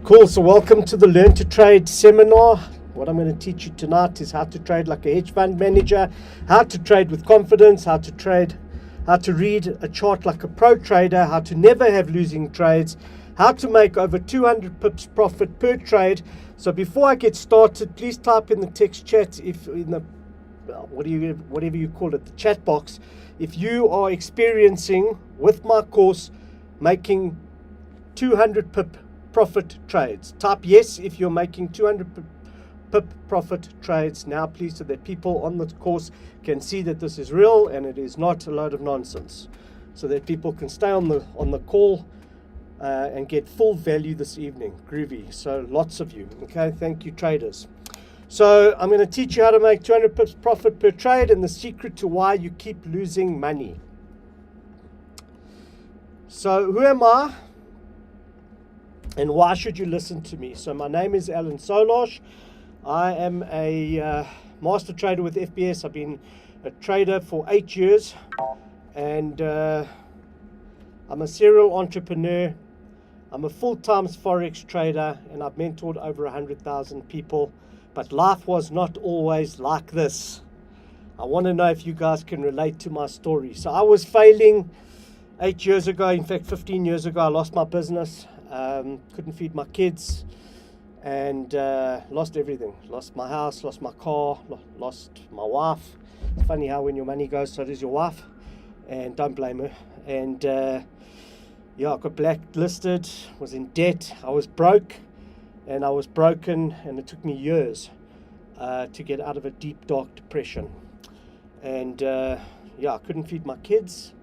Cool, so welcome to the Learn to Trade seminar. What I'm going to teach you tonight is how to trade like a hedge fund manager, how to trade with confidence, how to read a chart like a pro trader, how to never have losing trades, how to make over 200 pips profit per trade. So before I get started, please type in the text chat, if in the whatever you call it, the chat box, if you are experiencing with my course making 200 pip profit trades. Type yes if you're making 200 pip profit trades now, please, so that people on the course can see that this is real and it is not a load of nonsense, so that people can stay on the call and get full value this evening. Groovy. So lots of you. Okay, thank you, traders. So I'm going to teach you how to make 200 pips profit per trade and the secret to why you keep losing money. So who am I? And why should you listen to me? So my name is Solarsh. I am a master trader with FBS. I've been a trader for 8 years, and I'm a serial entrepreneur. I'm a full-time Forex trader, and I've mentored over 100,000 people. But life was not always like this. I want to know if you guys can relate to my story. So I was failing 8 years ago. In fact, 15 years ago, I lost my business. Couldn't feed my kids, and lost everything. Lost my house, lost my car, lost my wife. It's funny how when your money goes, so does your wife, and don't blame her. And yeah, I got blacklisted, was in debt, I was broke, and I was broken, and it took me years to get out of a deep, dark depression. And yeah, I couldn't feed my kids.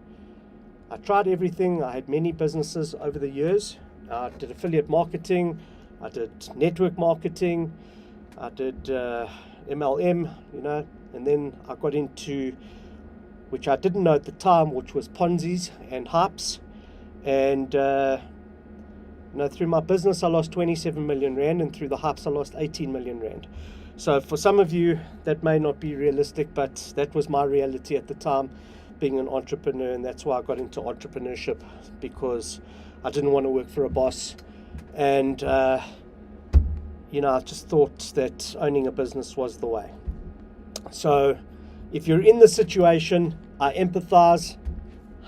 I tried everything. I had many businesses over the years. I did affiliate marketing, I did network marketing, I did MLM, and then I got into, which I didn't know at the time, which was Ponzi's and hypes. And through my business I lost 27 million rand, and through the hypes I lost 18 million rand. So for some of you that may not be realistic, but that was my reality at the time, being an entrepreneur. And that's why I got into entrepreneurship, because I didn't want to work for a boss, and I just thought that owning a business was the way. So if you're in the situation, I empathize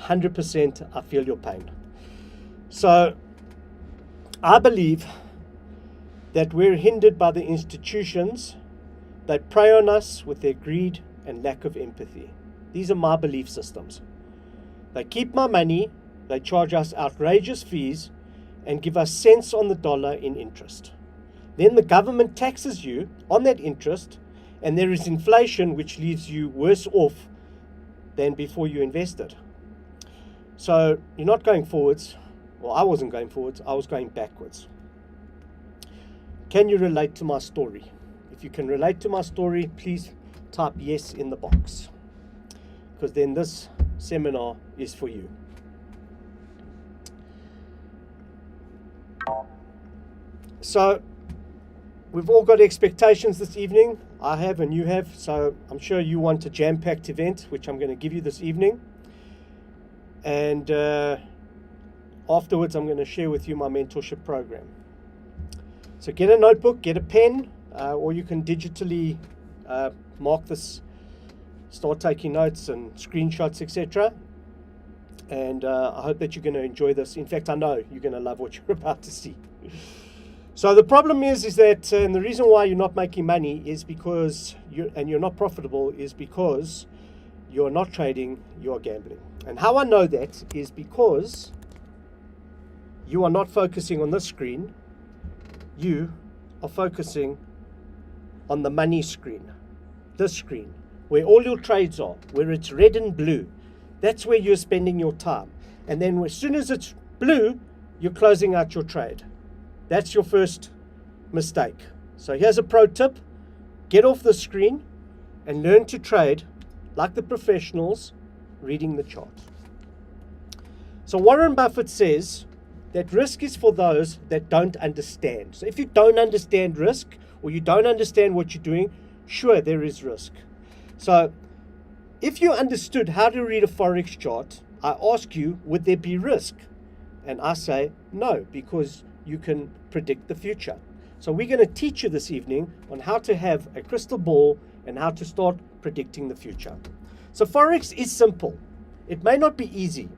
100%. I feel your pain. So I believe that we're hindered by the institutions that prey on us with their greed and lack of empathy. These are my belief systems. They keep my money, they charge us outrageous fees, and give us cents on the dollar in interest. Then the government taxes you on that interest, and there is inflation, which leaves you worse off than before you invested. So you're not going forwards. Well, I wasn't going forwards, I was going backwards. Can you relate to my story? If you can relate to my story, please type yes in the box, because then this seminar is for you. So we've all got expectations this evening. I have and you have. So I'm sure you want a jam-packed event, which I'm going to give you this evening. And afterwards, I'm going to share with you my mentorship program. So get a notebook, get a pen, or you can digitally mark this, start taking notes and screenshots, etc. And I hope that you're going to enjoy this. In fact, I know you're going to love what you're about to see. So the problem is that, and the reason why you're not making money is because you're not profitable, is because you're not trading, you're gambling. And how I know that is because you are not focusing on this screen, you are focusing on the money screen, this screen, where all your trades are, where it's red and blue. That's where you're spending your time. And then as soon as it's blue, you're closing out your trade. That's your first mistake. So here's a pro tip. Get off the screen and learn to trade like the professionals, reading the chart. So Warren Buffett says that risk is for those that don't understand. So if you don't understand risk, or you don't understand what you're doing, sure, there is risk. So if you understood how to read a Forex chart, I ask you, would there be risk? And I say no, because you can predict the future. So we're going to teach you this evening on how to have a crystal ball and how to start predicting the future. So Forex is simple. It may not be easy,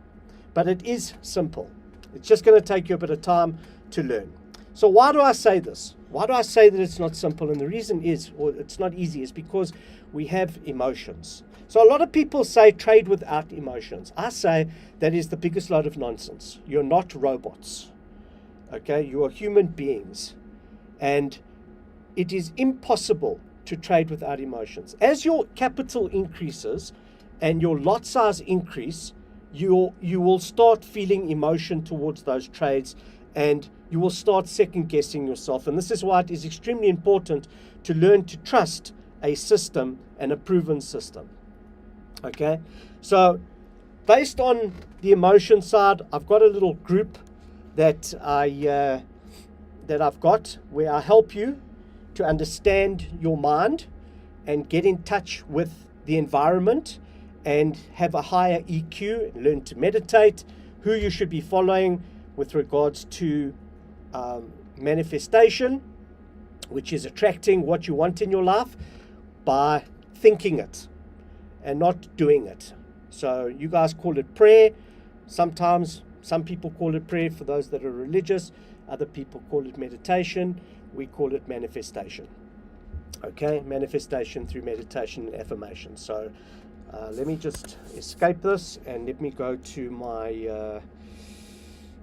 but it is simple. It's just going to take you a bit of time to learn. So why do I say this? Why do I say that it's not simple? And the reason is, or it's not easy, is because we have emotions. So a lot of people say trade without emotions. I say that is the biggest load of nonsense. You're not robots. Okay, you are human beings. And it is impossible to trade without emotions. As your capital increases and your lot size increase, you will start feeling emotion towards those trades, and you will start second guessing yourself. And this is why it is extremely important to learn to trust a system and a proven system. Okay, so based on the emotion side, I've got a little group that I've got where I help you to understand your mind and get in touch with the environment and have a higher EQ, learn to meditate, who you should be following with regards to manifestation, which is attracting what you want in your life by thinking it and not doing it. So you guys call it prayer. Sometimes some people call it prayer for those that are religious. Other people call it meditation. We call it manifestation. Okay, manifestation through meditation and affirmation. So let me just escape this and let me go to my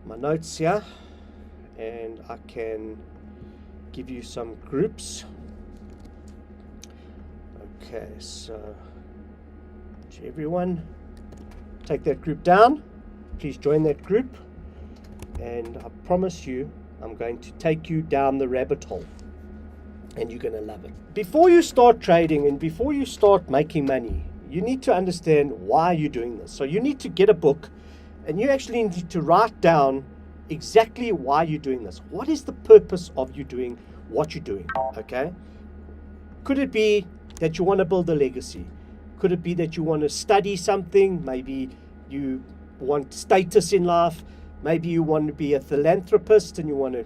my notes here, and I can give you some groups. Okay, so to everyone, take that group down. Please join that group, and I promise you I'm going to take you down the rabbit hole, and you're going to love it. Before you start trading and before you start making money, you need to understand why you're doing this. So you need to get a book, and you actually need to write down exactly why you're doing this. What is the purpose of you doing what you're doing? Okay, could it be that you want to build a legacy? Could it be that you want to study something? Maybe you want status in life. Maybe you want to be a philanthropist and you want to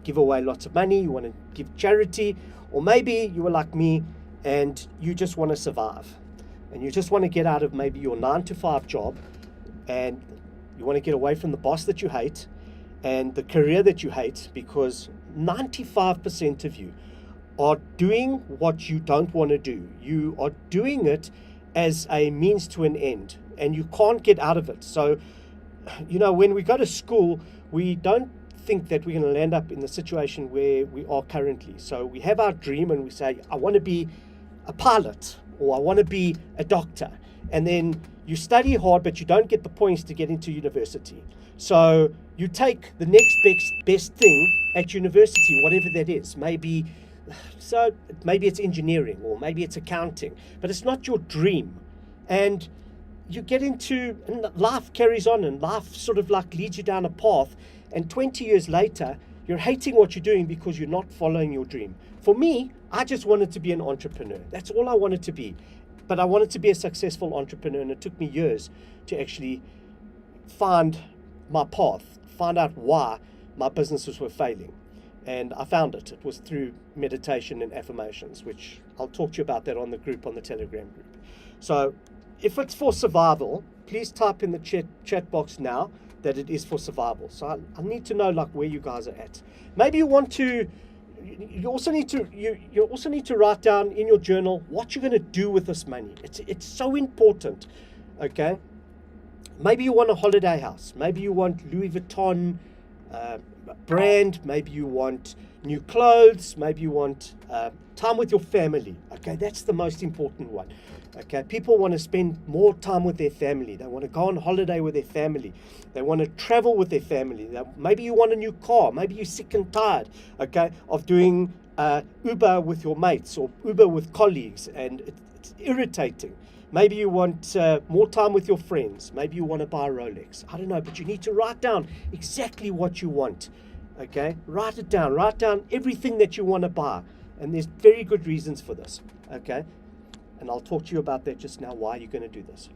give away lots of money. You want to give charity. Or maybe you are like me and you just want to survive. And you just want to get out of maybe your 9-to-5 job, and you want to get away from the boss that you hate and the career that you hate, because 95% of you are doing what you don't want to do. You are doing it as a means to an end, and you can't get out of it. So, you know, when we go to school, we don't think that we're going to land up in the situation where we are currently. So we have our dream and we say, I want to be a pilot, or I want to be a doctor. And then you study hard, but you don't get the points to get into university. So you take the next best thing at university, whatever that is. Maybe it's engineering, or maybe it's accounting, but it's not your dream. And you get into, and life carries on, and life sort of like leads you down a path, and 20 years later, you're hating what you're doing because you're not following your dream. For me, I just wanted to be an entrepreneur. That's all I wanted to be. But I wanted to be a successful entrepreneur, and it took me years to actually find my path, find out why my businesses were failing. And I found it. It was through meditation and affirmations, which I'll talk to you about that on the group, on the Telegram group. So if it's for survival, please type in the chat box now that it is for survival. So I need to know like where you guys are at. Maybe you want to, you also need to write down in your journal what you're going to do with this money. It's so important. Okay, maybe you want a holiday house. Maybe you want Louis Vuitton brand. Maybe you want new clothes. Maybe you want time with your family. Okay, that's the most important one. Okay, people want to spend more time with their family. They want to go on holiday with their family. They want to travel with their family. Maybe you want a new car. Maybe you're sick and tired, okay, of doing Uber with your mates or Uber with colleagues, and it's irritating. Maybe you want more time with your friends. Maybe you want to buy a Rolex. I don't know, but you need to write down exactly what you want, okay? Write it down. Write down everything that you want to buy, and there's very good reasons for this, okay? And I'll talk to you about that just now, why you're going to do this.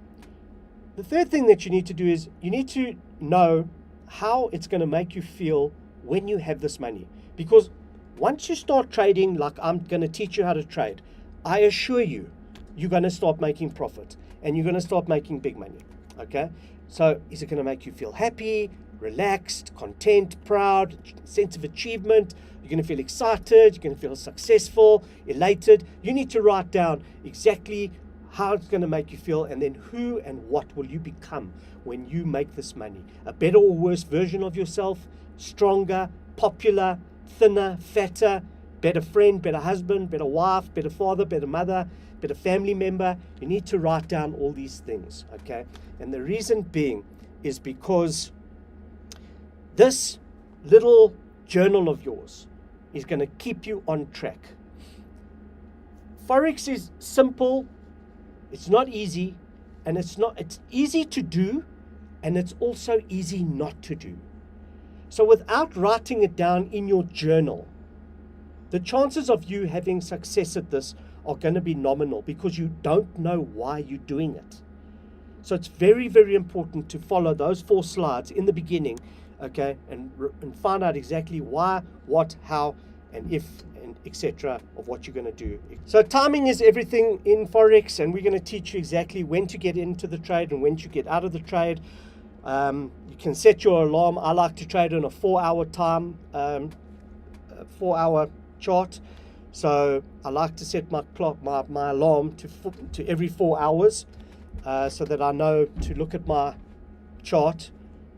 The third thing that you need to do is you need to know how it's going to make you feel when you have this money. Because once you start trading like I'm going to teach you how to trade, I assure you, you're going to start making profit and you're going to start making big money. Okay? So is it going to make you feel happy, relaxed, content, proud, sense of achievement? You're going to feel excited, you're going to feel successful, elated. You need to write down exactly how it's going to make you feel, and then who and what will you become when you make this money. A better or worse version of yourself, stronger, popular, thinner, fatter, better friend, better husband, better wife, better father, better mother, better family member. You need to write down all these things, okay? And the reason being is because this little journal of yours is going to keep you on track. Forex is simple, it's not easy, and it's easy to do, and it's also easy not to do. So without writing it down in your journal, the chances of you having success at this are going to be nominal because you don't know why you're doing it. So it's very, very important to follow those 4 slides in the beginning, okay, and find out exactly why, what, how, and if, and etc. of what you're going to do. So timing is everything in Forex, and we're going to teach you exactly when to get into the trade and when to get out of the trade. You can set your alarm. I like to trade on a 4-hour time, 4-hour chart. So I like to set my clock, my alarm to every 4 hours, so that I know to look at my chart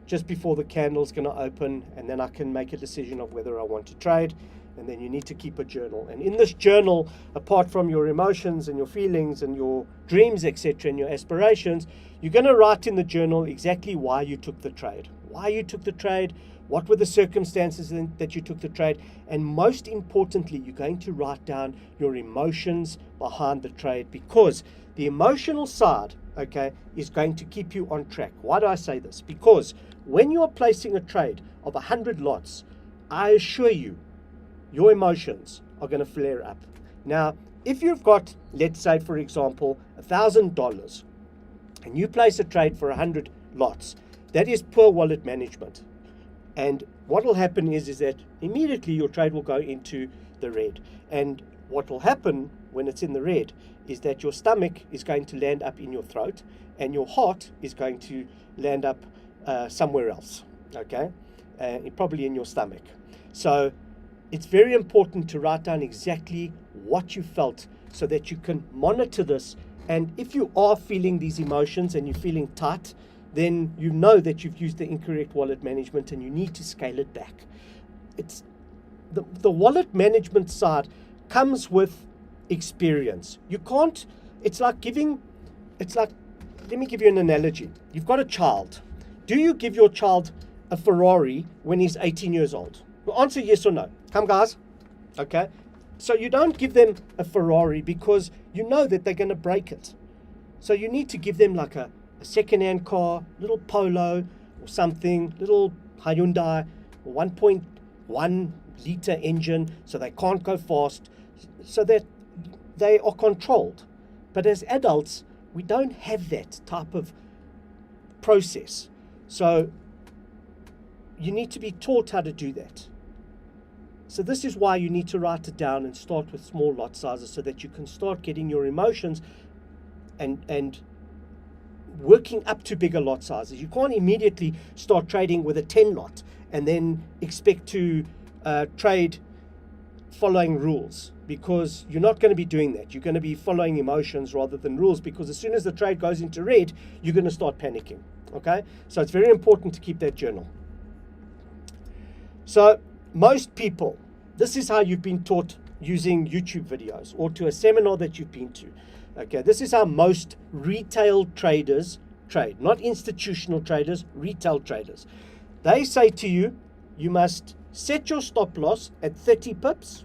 just before the candle's going to open, and then I can make a decision of whether I want to trade. And then you need to keep a journal. And in this journal, apart from your emotions and your feelings and your dreams, etc., and your aspirations, you're going to write in the journal exactly why you took the trade. Why you took the trade, what were the circumstances that you took the trade, and most importantly, you're going to write down your emotions behind the trade, because the emotional side, okay, is going to keep you on track. Why do I say this? Because when you are placing a trade of 100 lots, I assure you, your emotions are going to flare up. Now, if you've got, let's say, for example, $1,000, and you place a trade for 100 lots, that is poor wallet management. And what will happen is that immediately your trade will go into the red. And what will happen when it's in the red is that your stomach is going to land up in your throat, and your heart is going to land up somewhere else, okay? Probably in your stomach. So it's very important to write down exactly what you felt so that you can monitor this. And if you are feeling these emotions and you're feeling tight, then you know that you've used the incorrect wallet management and you need to scale it back. It's the wallet management side comes with experience. You can't, let me give you an analogy. You've got a child. Do you give your child a Ferrari when he's 18 years old? Well, answer yes or no. Come, guys. Okay. So you don't give them a Ferrari because you know that they're going to break it. So you need to give them like a second-hand car, little Polo or something, little Hyundai, 1.1 liter engine, so they can't go fast, so that they are controlled. But as adults, we don't have that type of process. So you need to be taught how to do that. So this is why you need to write it down and start with small lot sizes so that you can start getting your emotions and working up to bigger lot sizes. You can't immediately start trading with a 10 lot and then expect to trade following rules, because you're not going to be doing that. You're going to be following emotions rather than rules, because as soon as the trade goes into red, you're going to start panicking. Okay? So it's very important to keep that journal. So most people, this is how you've been taught using YouTube videos or to a seminar that you've been to. Okay, this is how most retail traders trade, not institutional traders, retail traders. They say to you, you must set your stop loss at 30 pips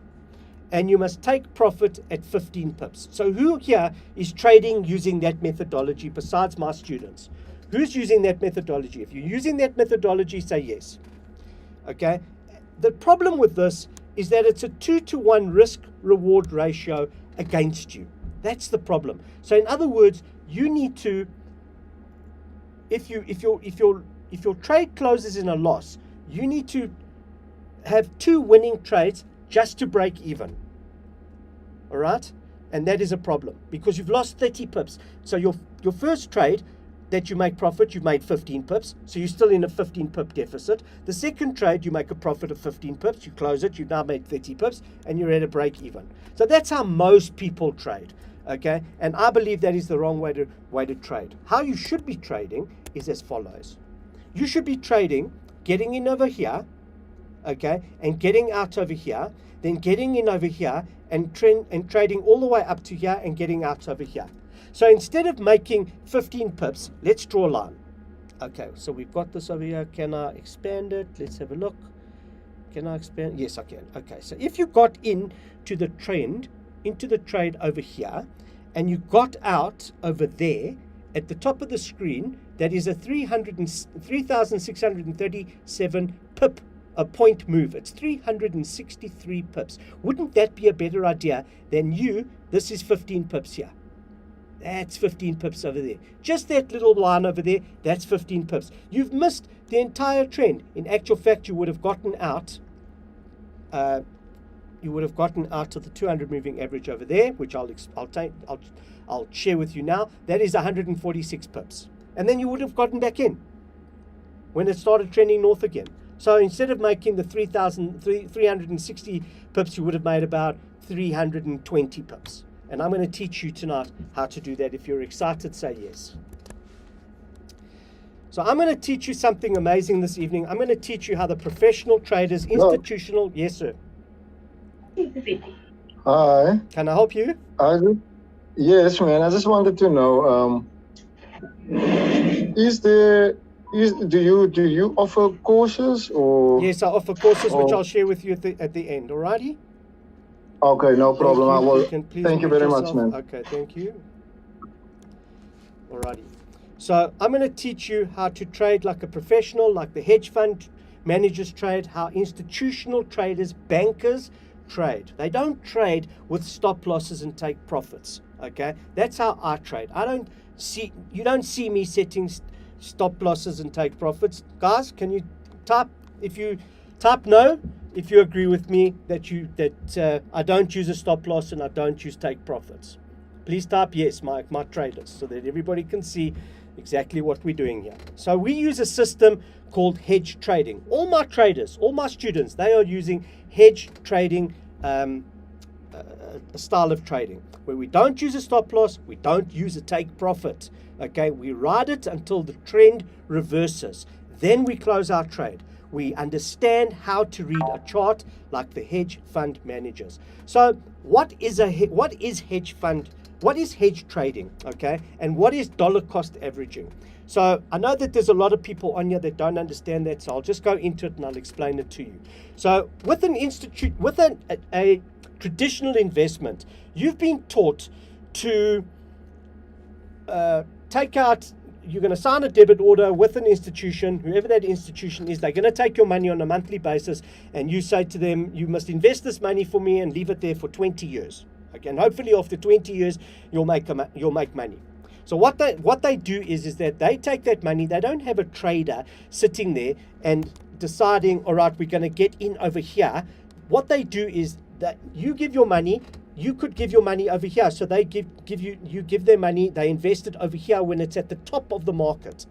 and you must take profit at 15 pips. So who here is trading using that methodology besides my students? Who's using that methodology? If you're using that methodology, say yes. Okay. The problem with this is that it's a 2-to-1 risk-reward ratio against you. That's the problem. So in other words, you need to, if your trade closes in a loss, you need to have 2 winning trades just to break even. All right? And that is a problem because you've lost 30 pips. So your first trade that you make profit, you made 15 pips. So you're still in a 15 pip deficit. The second trade, you make a profit of 15 pips. You close it, you've now made 30 pips, and you're at a break even. So that's how most people trade. Okay? And I believe that is the wrong way to trade. How you should be trading is as follows. You should be trading, getting in over here, okay, and getting out over here, then getting in over here and trading all the way up to here and getting out over here. So instead of making 15 pips, let's draw a line. Okay, so we've got this over here. Can I expand it? Let's have a look. Can I expand? Yes, I can. Okay, so if you got into the trade over here, and you got out over there at the top of the screen, that is a 3,637 pip a point move. It's 363 pips. Wouldn't that be a better idea than this is 15 pips here. That's 15 pips over there. Just that little line over there, that's 15 pips. You've missed the entire trend. In actual fact, you would have gotten out of the 200 moving average over there, which I'll share with you now. That is 146 pips. And then you would have gotten back in when it started trending north again. So instead of making the 360 pips, you would have made about 320 pips. And I'm going to teach you tonight how to do that. If you're excited, say yes. So I'm going to teach you something amazing this evening. I'm going to teach you how the professional traders, institutional... Yes, sir. Hi. Can I help you? Yes, man. I just wanted to know, do you offer courses or? Yes, I offer courses, which I'll share with you at the end. Alrighty. Okay, no problem. I will. Thank you very much, man. Okay, thank you. Alrighty. So I'm going to teach you how to trade like a professional, like the hedge fund managers trade, how institutional traders, bankers trade. They don't trade with stop losses and take profits. Okay, that's how I trade. You don't see me setting stop losses and take profits. Guys, can you type no if you agree with me that I don't use a stop loss and I don't use take profits? Please type yes, my traders, so that everybody can see exactly what we're doing here. So we use a system called hedge trading. All my traders, all my students, they are using hedge trading, a style of trading where we don't use a stop loss, we don't use a take profit. Okay, we ride it until the trend reverses. Then we close our trade. We understand how to read a chart like the hedge fund managers. So what is hedge fund? What is hedge trading? Okay, and what is dollar cost averaging? So I know that there's a lot of people on here that don't understand that, so I'll just go into it and I'll explain it to you. So with a traditional investment, you've been taught to you're going to sign a debit order with an institution, whoever that institution is. They're going to take your money on a monthly basis, and you say to them, you must invest this money for me and leave it there for 20 years. Okay, and hopefully after 20 years, you'll make money. So what they do is that they take that money. They don't have a trader sitting there and deciding, all right, we're going to get in over here. What they do is that you give your money. You could give your money over here. So they give their money. They invest it over here when it's at the top of the market.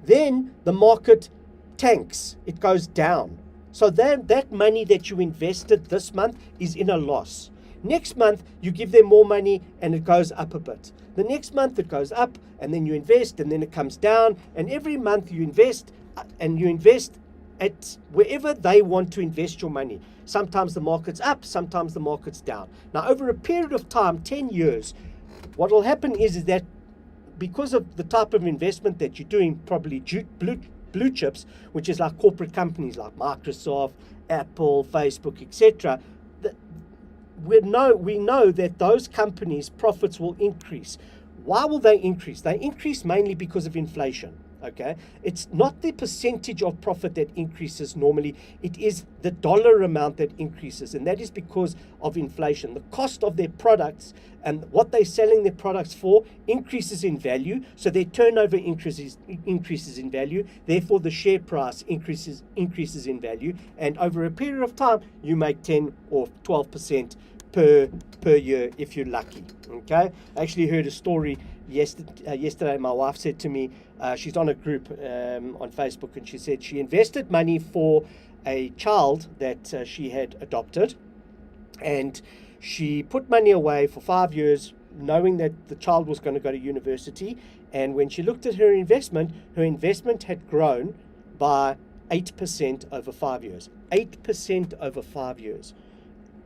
Then the market tanks. It goes down. So that money that you invested this month is in a loss. Next month, you give them more money and it goes up a bit. The next month, it goes up, and then you invest, and then it comes down. And every month you invest, and you invest at wherever they want to invest your money. Sometimes the market's up, sometimes the market's down. Now, over a period of time, 10 years, what will happen is that because of the type of investment that you're doing, probably blue chips, which is like corporate companies like Microsoft, Apple, Facebook, etc., we know that those companies' profits will increase. Why will they increase? They increase mainly because of inflation. Okay, it's not the percentage of profit that increases normally, it is the dollar amount that increases, and that is because of inflation. The cost of their products and what they're selling their products for increases in value, so their turnover increases in value, therefore the share price increases in value, and over a period of time you make 10 or 12% per year if you're lucky. Okay, I actually heard a story yesterday. My wife said to me, she's on a group on Facebook, and she said she invested money for a child that she had adopted, and she put money away for 5 years knowing that the child was going to go to university, and when she looked at her investment had grown by 8% over 5 years. 8% over 5 years.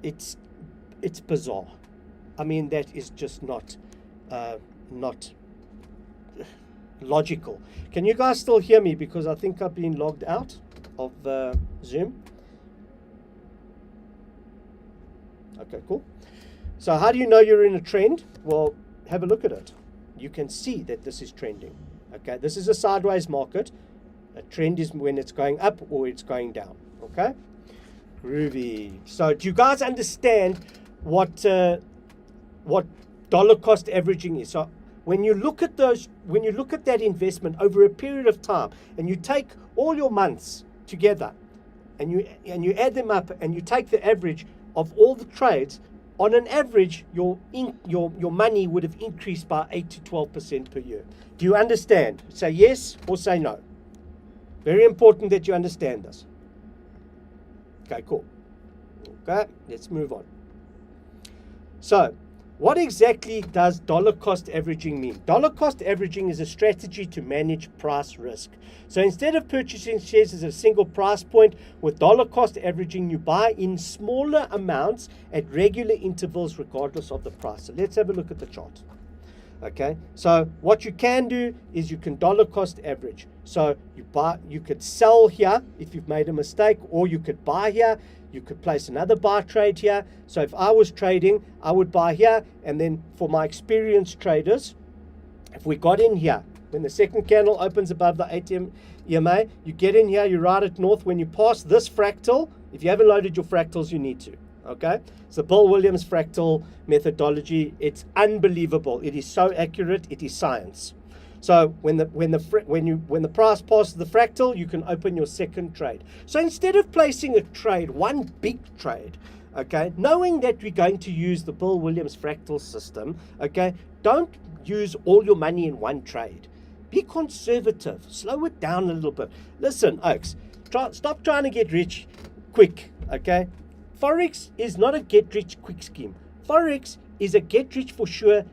It's bizarre. I mean, that is just not logical. Can you guys still hear me? Because I think I've been logged out of Zoom. Okay, cool. So how do you know you're in a trend? Well, have a look at it. You can see that this is trending. Okay, this is a sideways market. A trend is when it's going up or it's going down. Okay, groovy. So do you guys understand what dollar cost averaging is? So when you look at that investment over a period of time, and you take all your months together, and you add them up, and you take the average of all the trades, on an average, your money would have increased by 8 to 12% per year. Do you understand? Say yes or say no. Very important that you understand this. Okay, cool. Okay, let's move on. So, what exactly does dollar cost averaging mean? Dollar cost averaging is a strategy to manage price risk. So instead of purchasing shares as a single price point, with dollar cost averaging, you buy in smaller amounts at regular intervals regardless of the price. So let's have a look at the chart. Okay, so what you can do is you can dollar cost average. So you could sell here if you've made a mistake, or you could buy here. You could place another buy trade here. So if I was trading, I would buy here, and then for my experienced traders, if we got in here, when the second candle opens above the ATM EMA, you get in here, you ride it north. When you pass this fractal, if you haven't loaded your fractals, you need to. Okay, so Bill Williams fractal methodology, it's unbelievable. It is so accurate. It is science. So when the price passes the fractal, you can open your second trade. So instead of placing a trade, one big trade, okay, knowing that we're going to use the Bill Williams fractal system, okay, don't use all your money in one trade. Be conservative. Slow it down a little bit. Listen, Oaks, stop trying to get rich quick, okay? Forex is not a get-rich-quick scheme. Forex is a get-rich-for-sure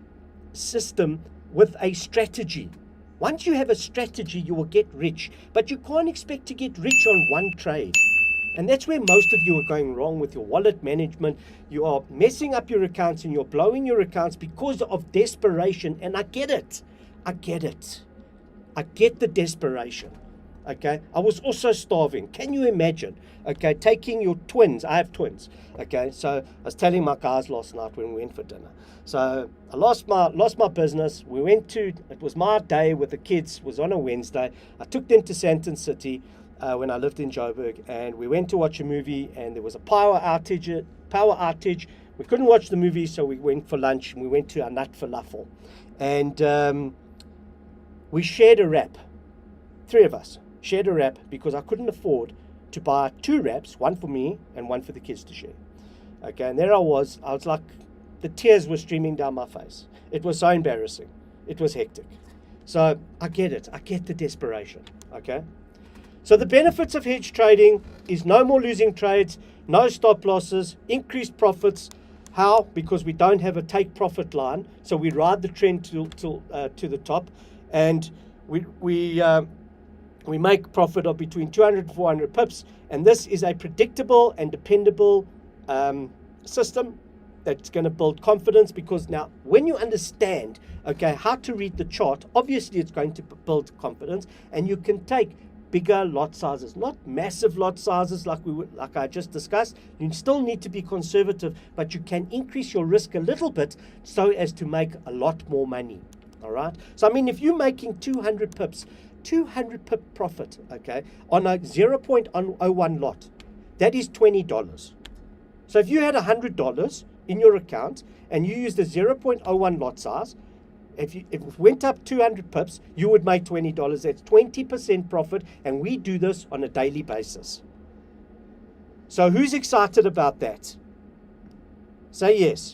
system with a strategy. Once you have a strategy, you will get rich, but you can't expect to get rich on one trade. And that's where most of you are going wrong with your wallet management. You are messing up your accounts, and you're blowing your accounts because of desperation. And I get it. I get the desperation. Okay, I was also starving. Can you imagine? Okay, taking your twins. I have twins. Okay, so I was telling my guys last night when we went for dinner. So I lost my business. It was my day with the kids. It was on a Wednesday. I took them to Sandton City when I lived in Joburg, and we went to watch a movie, and there was a power outage. We couldn't watch the movie, so we went for lunch, and we went to a nut falafel. And we shared a wrap. 3 of us shared a wrap because I couldn't afford to buy 2 wraps, one for me and one for the kids to share. Okay, and there I was like, the tears were streaming down my face. It was so embarrassing. It was hectic. So I get it. I get the desperation. Okay. So the benefits of hedge trading is no more losing trades, no stop losses, increased profits. How? Because we don't have a take profit line. So we ride the trend to the top, and we make profit of between 200 and 400 pips. And this is a predictable and dependable system that's going to build confidence, because now when you understand, okay, how to read the chart, obviously it's going to build confidence, and you can take bigger lot sizes, not massive lot sizes like I just discussed. You still need to be conservative, but you can increase your risk a little bit so as to make a lot more money. All right. So I mean, if you're making 200 pips 200 pip profit, okay, on a 0.01 lot. That is $20. So if you had $100 in your account and you used a 0.01 lot size, if it went up 200 pips, you would make $20. That's 20% profit, and we do this on a daily basis. So who's excited about that? Say yes.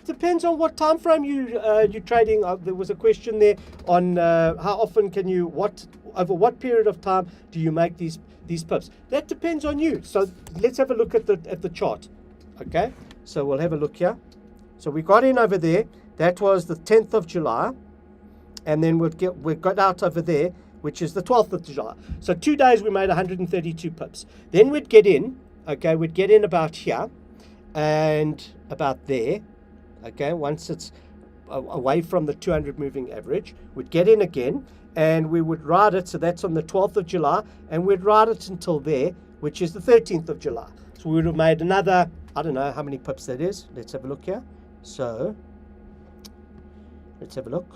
Depends on what time frame you're trading. There was a question there on how often can you, over what period of time do you make these pips? That depends on you. So let's have a look at the chart. Okay, so we'll have a look here. So we got in over there. That was the 10th of July, and then we got out over there, which is the 12th of July. So 2 days we made 132 pips. Then we'd get in. Okay, we'd get in about here and about there. Okay, once it's away from the 200 moving average, we'd get in again and we would ride it. So that's on the 12th of July, and we'd ride it until there, which is the 13th of July. So we would have made another, I don't know how many pips that is. Let's have a look here. So let's have a look.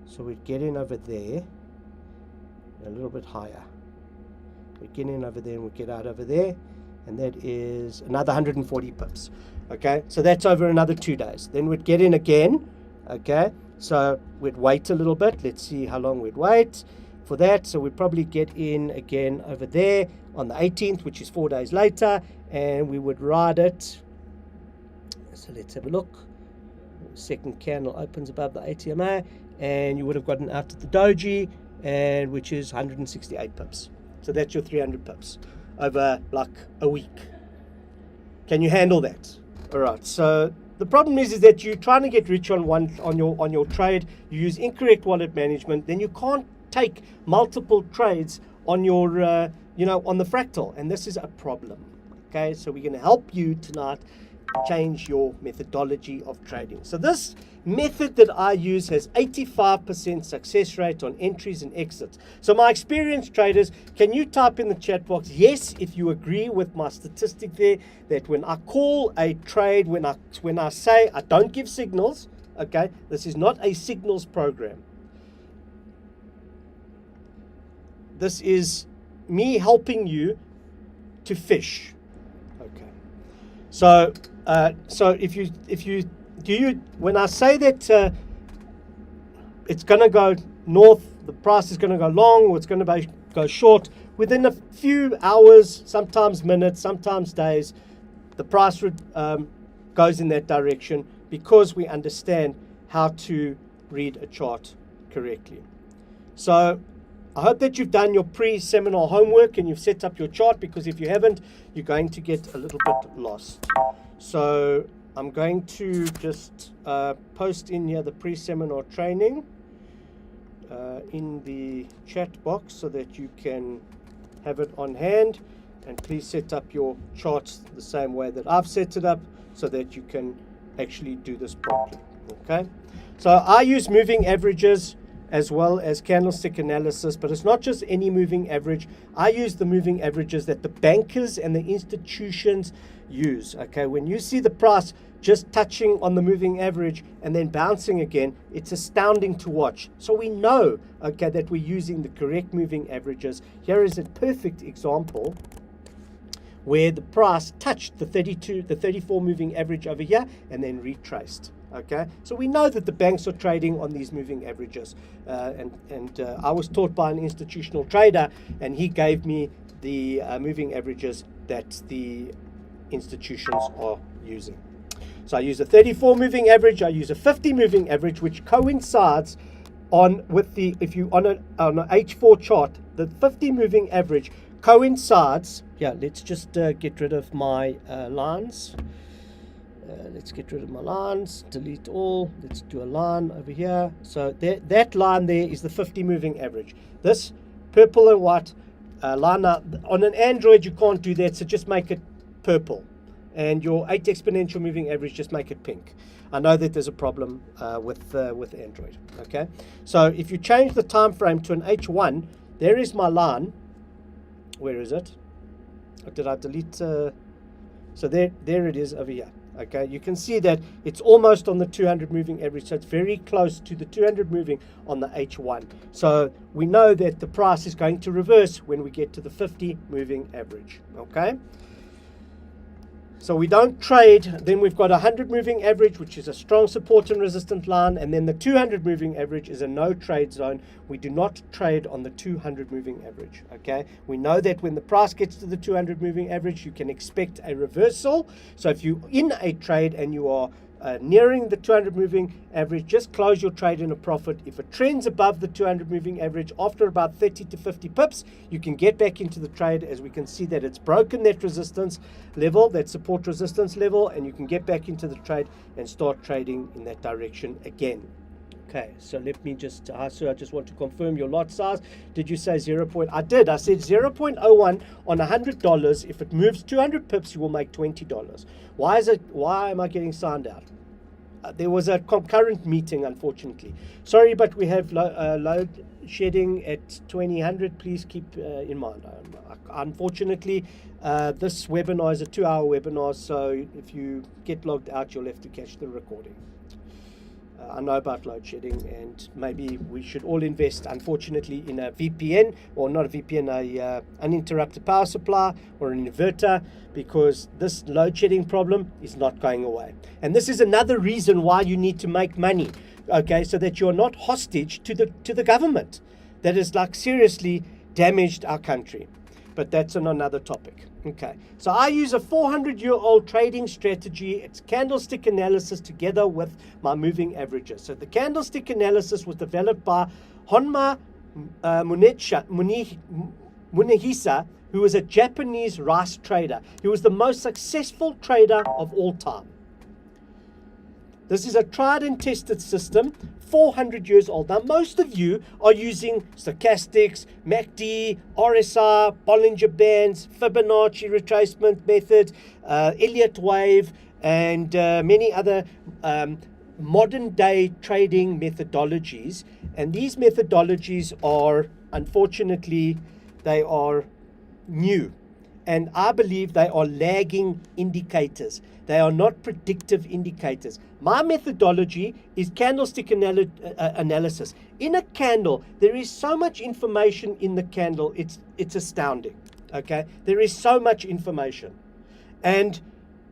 So we'd get in over there, a little bit higher. We'd get in over there and we'd get out over there. And that is another 140 pips. Okay, so that's over another 2 days. Then we'd get in again. Okay, so we'd wait a little bit. Let's see how long we'd wait for that. So we'd probably get in again over there on the 18th, which is 4 days later, and we would ride it. So let's have a look. Second candle opens above the ATMA, and you would have gotten out at the doji, and which is 168 pips. So that's your 300 pips over like a week. Can you handle that? All right. So the problem is that you're trying to get rich on your trade. You use incorrect wallet management. Then you can't take multiple trades on your on the fractal, and this is a problem. Okay. So we're going to help you tonight change your methodology of trading. So this method that I use has 85% success rate on entries and exits. So my experienced traders, can you type in the chat box yes if you agree with my statistic there, that when I call a trade, when I say I don't give signals, okay, this is not a signals program. This is me helping you to fish. Okay. So when I say that it's going to go north, the price is going to go long, or it's going to go short, within a few hours, sometimes minutes, sometimes days, the price goes in that direction, because we understand how to read a chart correctly. So I hope that you've done your pre-seminar homework and you've set up your chart, because if you haven't, you're going to get a little bit lost. So I'm going to just post in here the pre-seminar training in the chat box so that you can have it on hand. And please set up your charts the same way that I've set it up so that you can actually do this properly. Okay. So I use moving averages as well as candlestick analysis, but it's not just any moving average. I use the moving averages that the bankers and the institutions use. Okay, when you see the price just touching on the moving average and then bouncing again, it's astounding to watch. So we know, okay, that we're using the correct moving averages. Here is a perfect example where the price touched the 34 moving average over here and then retraced. Okay, so we know that the banks are trading on these moving averages, and I was taught by an institutional trader, and he gave me the moving averages that the institutions are using. So I use a 34 moving average, I use a 50 moving average, which coincides with the, if you on an H4 chart, the 50 moving average coincides. Yeah, let's just get rid of my lines. Let's get rid of my lines, delete all. Let's do a line over here. So that line there is the 50 moving average. This purple and white line, on an Android you can't do that, so just make it purple. And your 8 exponential moving average, just make it pink. I know that there's a problem with Android. Okay, so if you change the time frame to an H1, there is my line. Where is it? Or did I delete? So there it is over here. Okay, you can see that it's almost on the 200 moving average, so it's very close to the 200 moving on the H1. So we know that the price is going to reverse when we get to the 50 moving average. Okay, so we don't trade. Then we've got a 100 moving average, which is a strong support and resistance line, and then the 200 moving average is a no trade zone. We do not trade on the 200 moving average. Okay, we know that when the price gets to the 200 moving average, you can expect a reversal. So if you're in a trade and you are nearing the 200 moving average, just close your trade in a profit. If it trends above the 200 moving average after about 30 to 50 pips, you can get back into the trade, as we can see that it's broken that resistance level, that support resistance level, and you can get back into the trade and start trading in that direction again. Okay, so let me just, so I just want to confirm your lot size. Did you say 0. I did. I said 0.01 on $100. If it moves 200 pips, you will make $20. Why am I getting signed out? There was a concurrent meeting, unfortunately. Sorry, but we have load shedding at 2000. Please keep in mind. Unfortunately, this webinar is a 2-hour webinar, so if you get logged out, you'll have to catch the recording. I know about load shedding, and maybe we should all invest, unfortunately, in a VPN, or not a VPN, a uninterrupted power supply or an inverter, because this load shedding problem is not going away. And this is another reason why you need to make money, okay, so that you're not hostage to the government that has like seriously damaged our country. But that's on another topic. Okay, so I use a 400-year-old trading strategy. It's candlestick analysis together with my moving averages. So the candlestick analysis was developed by Honma Munehisa, who was a Japanese rice trader. He was the most successful trader of all time. This is a tried and tested system, 400 years old. Now, most of you are using stochastics, MACD, RSI, Bollinger Bands, Fibonacci retracement method, Elliott wave, and many other modern day trading methodologies. And these methodologies are, unfortunately, they are new. And I believe they are lagging indicators. They are not predictive indicators. My methodology is candlestick analysis. In a candle, there is so much information in the candle, it's astounding. Okay? There is so much information. And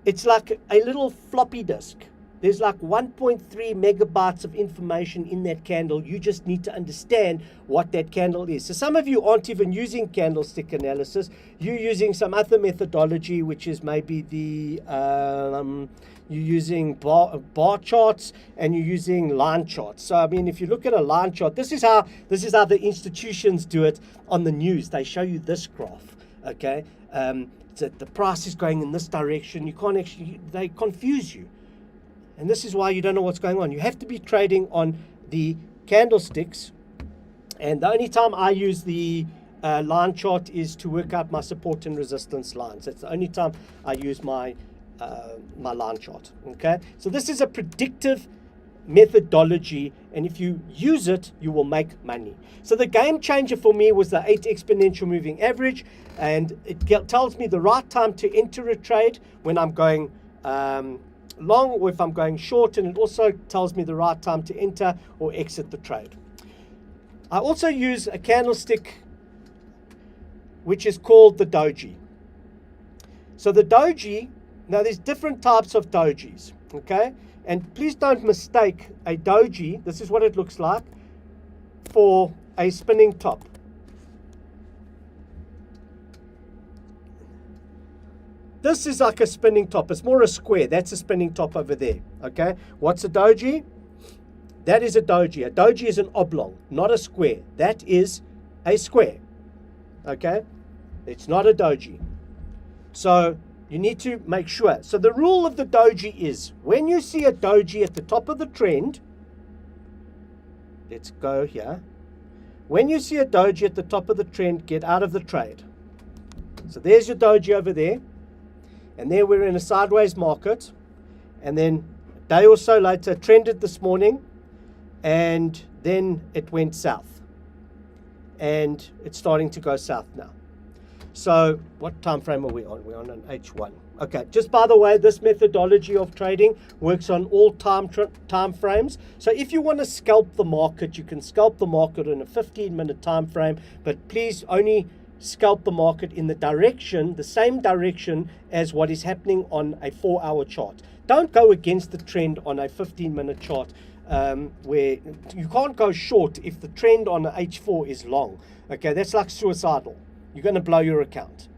it's like a little floppy disk. There's like 1.3 megabytes of information in that candle. You just need to understand what that candle is. So some of you aren't even using candlestick analysis. You're using some other methodology, which is maybe the you're using bar charts, and you're using line charts. So I mean, if you look at a line chart, this is how the institutions do it on the news. They show you this graph. Okay, so the price is going in this direction. You can't actually. They confuse you. And this is why you don't know what's going on. You have to be trading on the candlesticks. And the only time I use the line chart is to work out my support and resistance lines. That's the only time I use my line chart. Okay? So this is a predictive methodology, and if you use it, you will make money. So the game changer for me was the 8 exponential moving average, and it tells me the right time to enter a trade when I'm going long, or if I'm going short, and it also tells me the right time to enter or exit the trade. I also use a candlestick which is called the doji. So the doji, now there's different types of dojis, okay? And please don't mistake a doji, this is what it looks like, for a spinning top. This is like a spinning top. It's more a square. That's a spinning top over there. Okay. What's a doji? That is a doji. A doji is an oblong, not a square. That is a square. Okay. It's not a doji. So you need to make sure. So the rule of the doji is when you see a doji at the top of the trend, let's go here. When you see a doji at the top of the trend, get out of the trade. So there's your doji over there. And there we're in a sideways market, and then a day or so later trended this morning, and then it went south, and it's starting to go south now. So what time frame are we on? We're on an H1. Okay, just by the way, this methodology of trading works on all time frames. So if you want to scalp the market, you can scalp the market in a 15-minute time frame, but please only scalp the market in the direction, the same direction as what is happening on a 4-hour chart. Don't go against the trend on a 15-minute chart, where you can't go short if the trend on an H4 is long. Okay, that's like suicidal. You're going to blow your account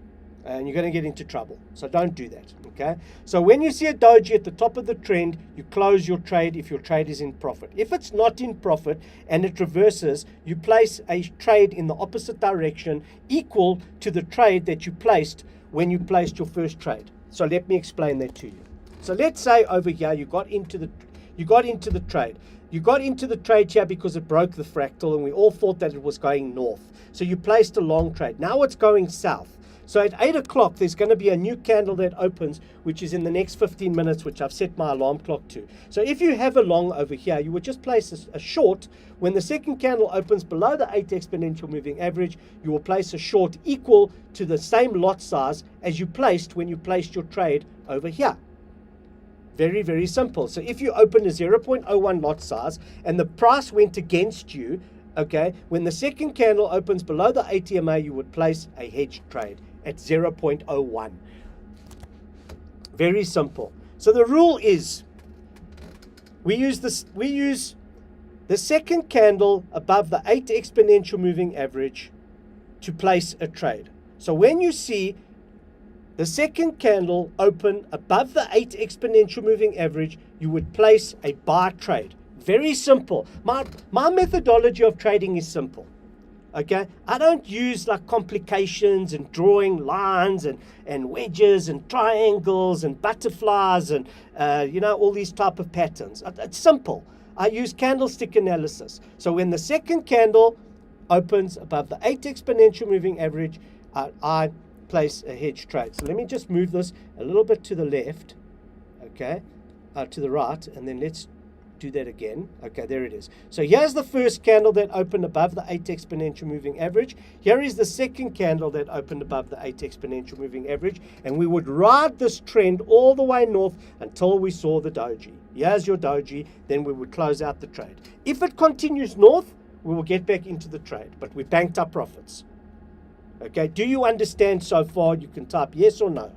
and you're going to get into trouble. So don't do that. Okay, so when you see a doji at the top of the trend, you close your trade if your trade is in profit. If it's not in profit and it reverses, you place a trade in the opposite direction equal to the trade that you placed when you placed your first trade. So let me explain that to you. So let's say over here you got into the trade. You got into the trade here because it broke the fractal and we all thought that it was going north. So you placed a long trade. Now it's going south. So at 8 o'clock, there's going to be a new candle that opens, which is in the next 15 minutes, which I've set my alarm clock to. So if you have a long over here, you would just place a short. When the second candle opens below the 8 exponential moving average, you will place a short equal to the same lot size as you placed when you placed your trade over here. Very, very simple. So if you open a 0.01 lot size and the price went against you, okay, when the second candle opens below the 8 EMA, you would place a hedge trade at 0.01. Very simple. So the rule is we use the second candle above the 8 exponential moving average to place a trade. So when you see the second candle open above the 8 exponential moving average, you would place a buy trade. Very simple. My methodology of trading is simple. Okay, I don't use like complications and drawing lines and wedges and triangles and butterflies and all these type of patterns. It's simple. I use candlestick analysis. So when the second candle opens above the 8 exponential moving average, I place a hedge trade. So let me just move this a little bit to the left, okay, to the right, and then let's do that again. Okay, there it is. So here's the first candle that opened above the 8 exponential moving average. Here is the second candle that opened above the 8 exponential moving average, and we would ride this trend all the way north until we saw the doji. Here's your doji, then we would close out the trade. If it continues north, we will get back into the trade, but we banked our profits. Okay, do you understand so far? You can type yes or no.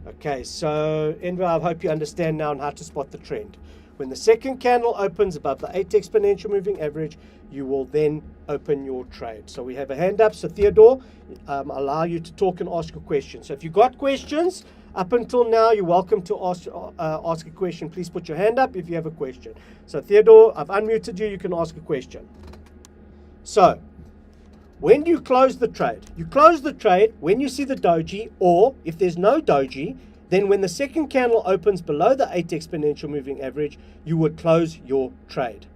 Okay, so Enver, I hope you understand now on how to spot the trend. When the second candle opens above the 8 exponential moving average, you will then open your trade. So we have a hand up. So Theodore, I'll allow you to talk and ask a question. So if you've got questions, up until now, you're welcome to ask a question. Please put your hand up if you have a question. So Theodore, I've unmuted you. You can ask a question. So when do you close the trade? You close the trade when you see the doji, or if there's no doji, then when the second candle opens below the 8 exponential moving average, you would close your trade.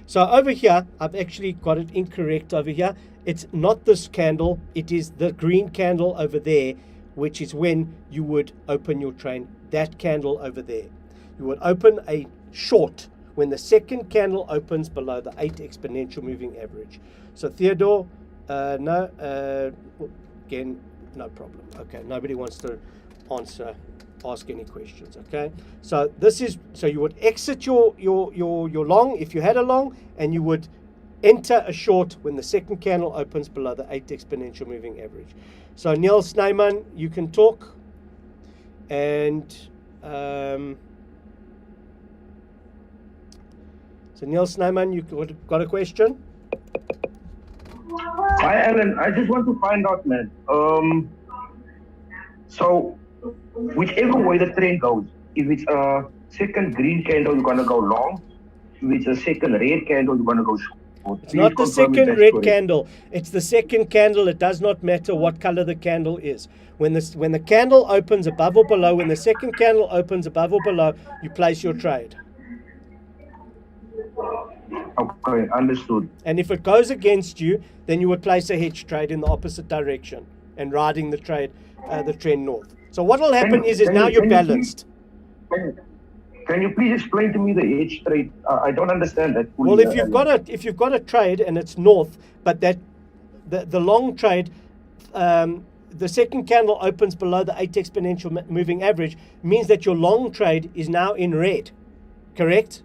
So over here, I've actually got it incorrect over here. It's not this candle. It is the green candle over there, which is when you would open your trade. That candle over there. You would open a short when the second candle opens below the 8 exponential moving average. So Theodore, no, again, no problem. Okay, nobody wants to ask any questions. Okay, so this is, so you would exit your long if you had a long, and you would enter a short when the second candle opens below the 8 exponential moving average. So Neil Sneyman, you can talk, and so Neil Sneyman, you got a question? Hi, Alan. I just want to find out, man. So, whichever way the trend goes, if it's a second green candle, you're going to go long. If it's a second red candle, you're going to go short. It's not the second red candle. It's the second candle. It does not matter what color the candle is. When the candle opens above or below, when the second candle opens above or below, you place your trade. Okay, understood. And if it goes against you, then you would place a hedge trade in the opposite direction and riding the trade, the trend north. So what will happen is now you're balanced. Can you please explain to me the hedge trade? I don't understand that fully. Well, if you've got a trade and it's north, but that the long trade the second candle opens below the 8 exponential moving average, means that your long trade is now in red, correct?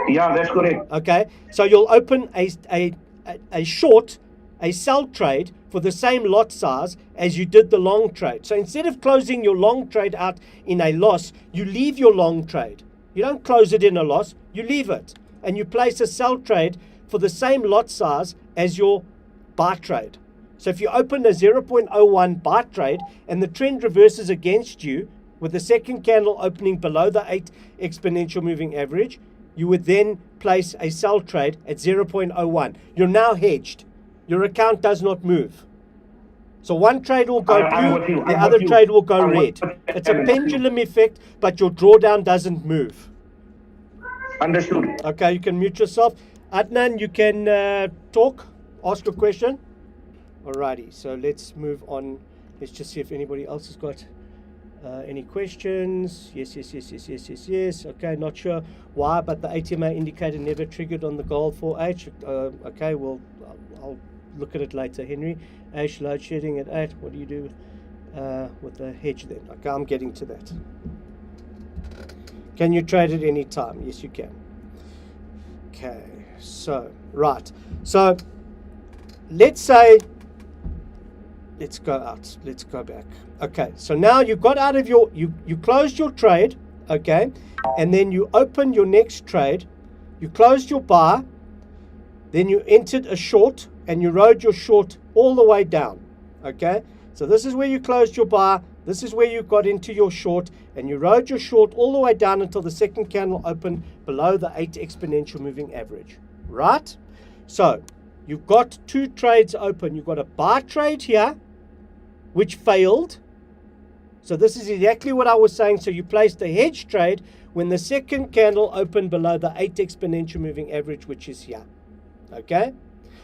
Yeah, that's correct. Okay, so you'll open a short, a sell trade for the same lot size as you did the long trade. So instead of closing your long trade out in a loss, you leave your long trade. You don't close it in a loss, you leave it. And you place a sell trade for the same lot size as your buy trade. So if you open a 0.01 buy trade and the trend reverses against you with the second candle opening below the 8 exponential moving average, you would then place a sell trade at 0.01. You're now hedged. Your account does not move. So one trade will go blue, the other trade will go red. It's a pendulum effect, but your drawdown doesn't move. Understood. Okay, you can mute yourself. Adnan, you can talk, ask a question. Alrighty, so let's move on. Let's just see if anybody else has got any questions. Yes. Okay, not sure why, but the ATMA indicator never triggered on the gold for H. Okay, well, I'll look at it later. Henry, H load shedding at 8. What do you do with the hedge then? Okay, I'm getting to that. Can you trade at any time? Yes, you can. Okay, so, right. So, let's say, let's go out. Let's go back. Okay, so now you got out of your, you closed your trade, okay, and then you opened your next trade, you closed your buy, then you entered a short, and you rode your short all the way down, okay? So this is where you closed your buy, this is where you got into your short, and you rode your short all the way down until the second candle opened below the 8 exponential moving average, right? So you've got two trades open. You've got a buy trade here, which failed. So this is exactly what I was saying. So you placed a hedge trade when the second candle opened below the 8 exponential moving average, which is here. Okay?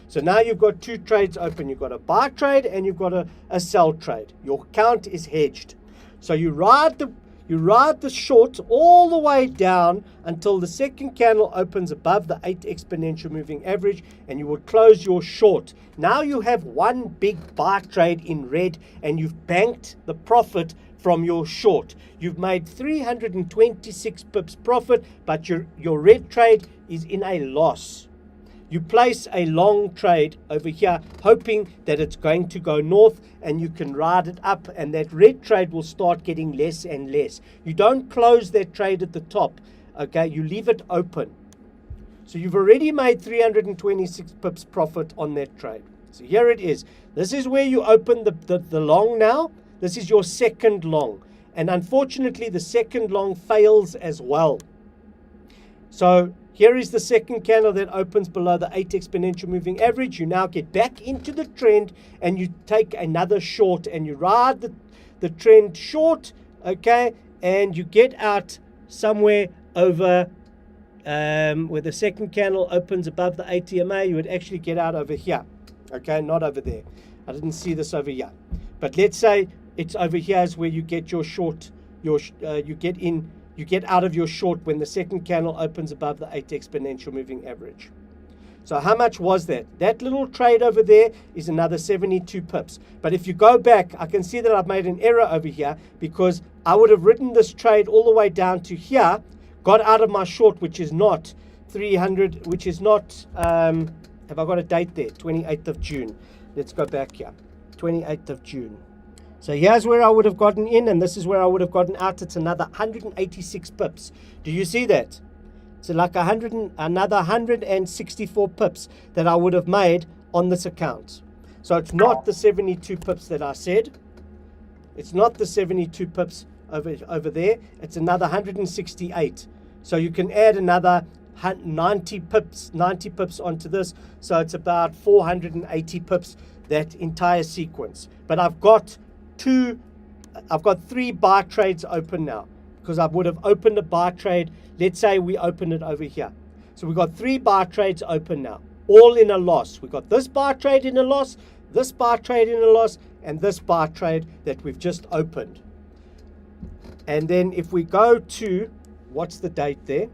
So now you've got two trades open. You've got a buy trade and you've got a sell trade. Your account is hedged. So you ride the short all the way down until the second candle opens above the 8 exponential moving average, and you would close your short. Now you have one big buy trade in red, and you've banked the profit from your short. You've made 326 pips profit, but your red trade is in a loss. You place a long trade over here, hoping that it's going to go north and you can ride it up, and that red trade will start getting less and less. You don't close that trade at the top, okay? You leave it open. So you've already made 326 pips profit on that trade. So here it is. This is where you open the long now. This is your second long. And unfortunately, the second long fails as well. So here is the second candle that opens below the 8 exponential moving average. You now get back into the trend and you take another short and you ride the trend short, okay? And you get out somewhere over where the second candle opens above the ATMA. You would actually get out over here, okay? Not over there. I didn't see this over here. But let's say it's over here is where you get your short, you get out of your short when the second candle opens above the 8 exponential moving average. So how much was that? That little trade over there is another 72 pips. But if you go back, I can see that I've made an error over here, because I would have written this trade all the way down to here, got out of my short, which is not 300, which is not, have I got a date there? 28th of June. Let's go back here. 28th of June. So here's where I would have gotten in, and this is where I would have gotten out. It's another 186 pips. Do you see that? It's like another 164 pips that I would have made on this account. So it's not the 72 pips that I said. It's not the 72 pips over there. It's another 168. So you can add another 90 pips onto this. So it's about 480 pips, that entire sequence. But I've got 3 buy trades open now, because I would have opened a buy trade. Let's say we open it over here. So we've got 3 buy trades open now, all in a loss. We've got this buy trade in a loss, this buy trade in a loss, and this buy trade that we've just opened. And then if we go to, what's the date there?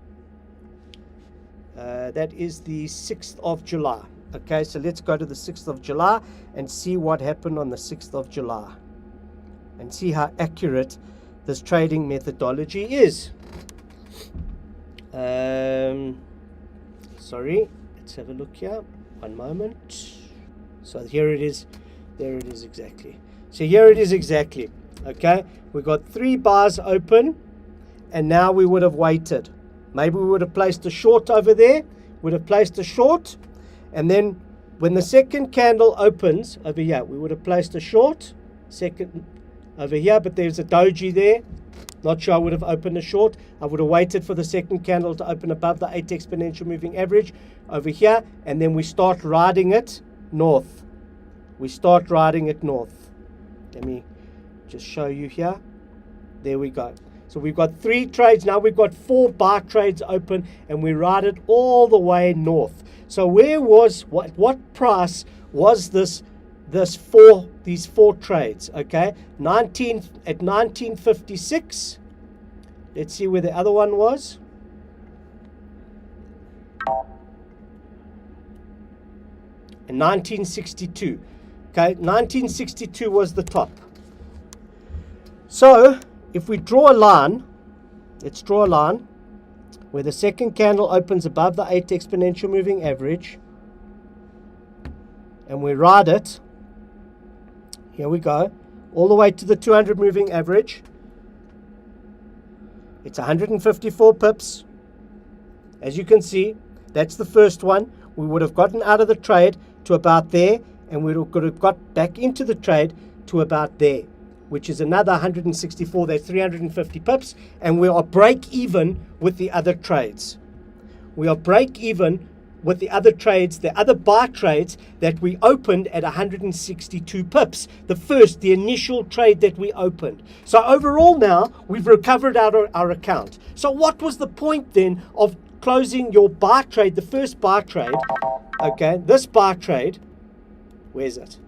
That is the 6th of July. Okay, so let's go to the 6th of July and see what happened on the 6th of July and see how accurate this trading methodology is. Sorry, let's have a look here. One moment. So here it is. There it is exactly. So here it is exactly. Okay, we got 3 bars open, and now we would have waited. Maybe we would have placed a short over there, would have placed a short, and then when the second candle opens over here, we would have placed a short, second over here, but there's a doji there. Not sure I would have opened a short. I would have waited for the second candle to open above the 8 exponential moving average over here, and then we start riding it north. We start riding it north. Let me just show you here. There we go. So we've got 3 trades. Now we've got 4 bar trades open, and we ride it all the way north. So where was, what price was these 4 trades? Okay, at 1956. Let's see where the other one was. In 1962. Okay, 1962 was the top. So if we draw a line, let's draw a line where the second candle opens above the 8 exponential moving average, and we ride it. Here we go, all the way to the 200 moving average. It's 154 pips. As you can see, that's the first one. We would have gotten out of the trade to about there, and we would have got back into the trade to about there, which is another 164. That's 350 pips, and we are break even with the other trades. We are break even with the other trades, the other buy trades that we opened at 162 pips. The initial trade that we opened. So overall now, we've recovered our account. So what was the point then of closing your buy trade, the first buy trade? Okay, this buy trade, where's it?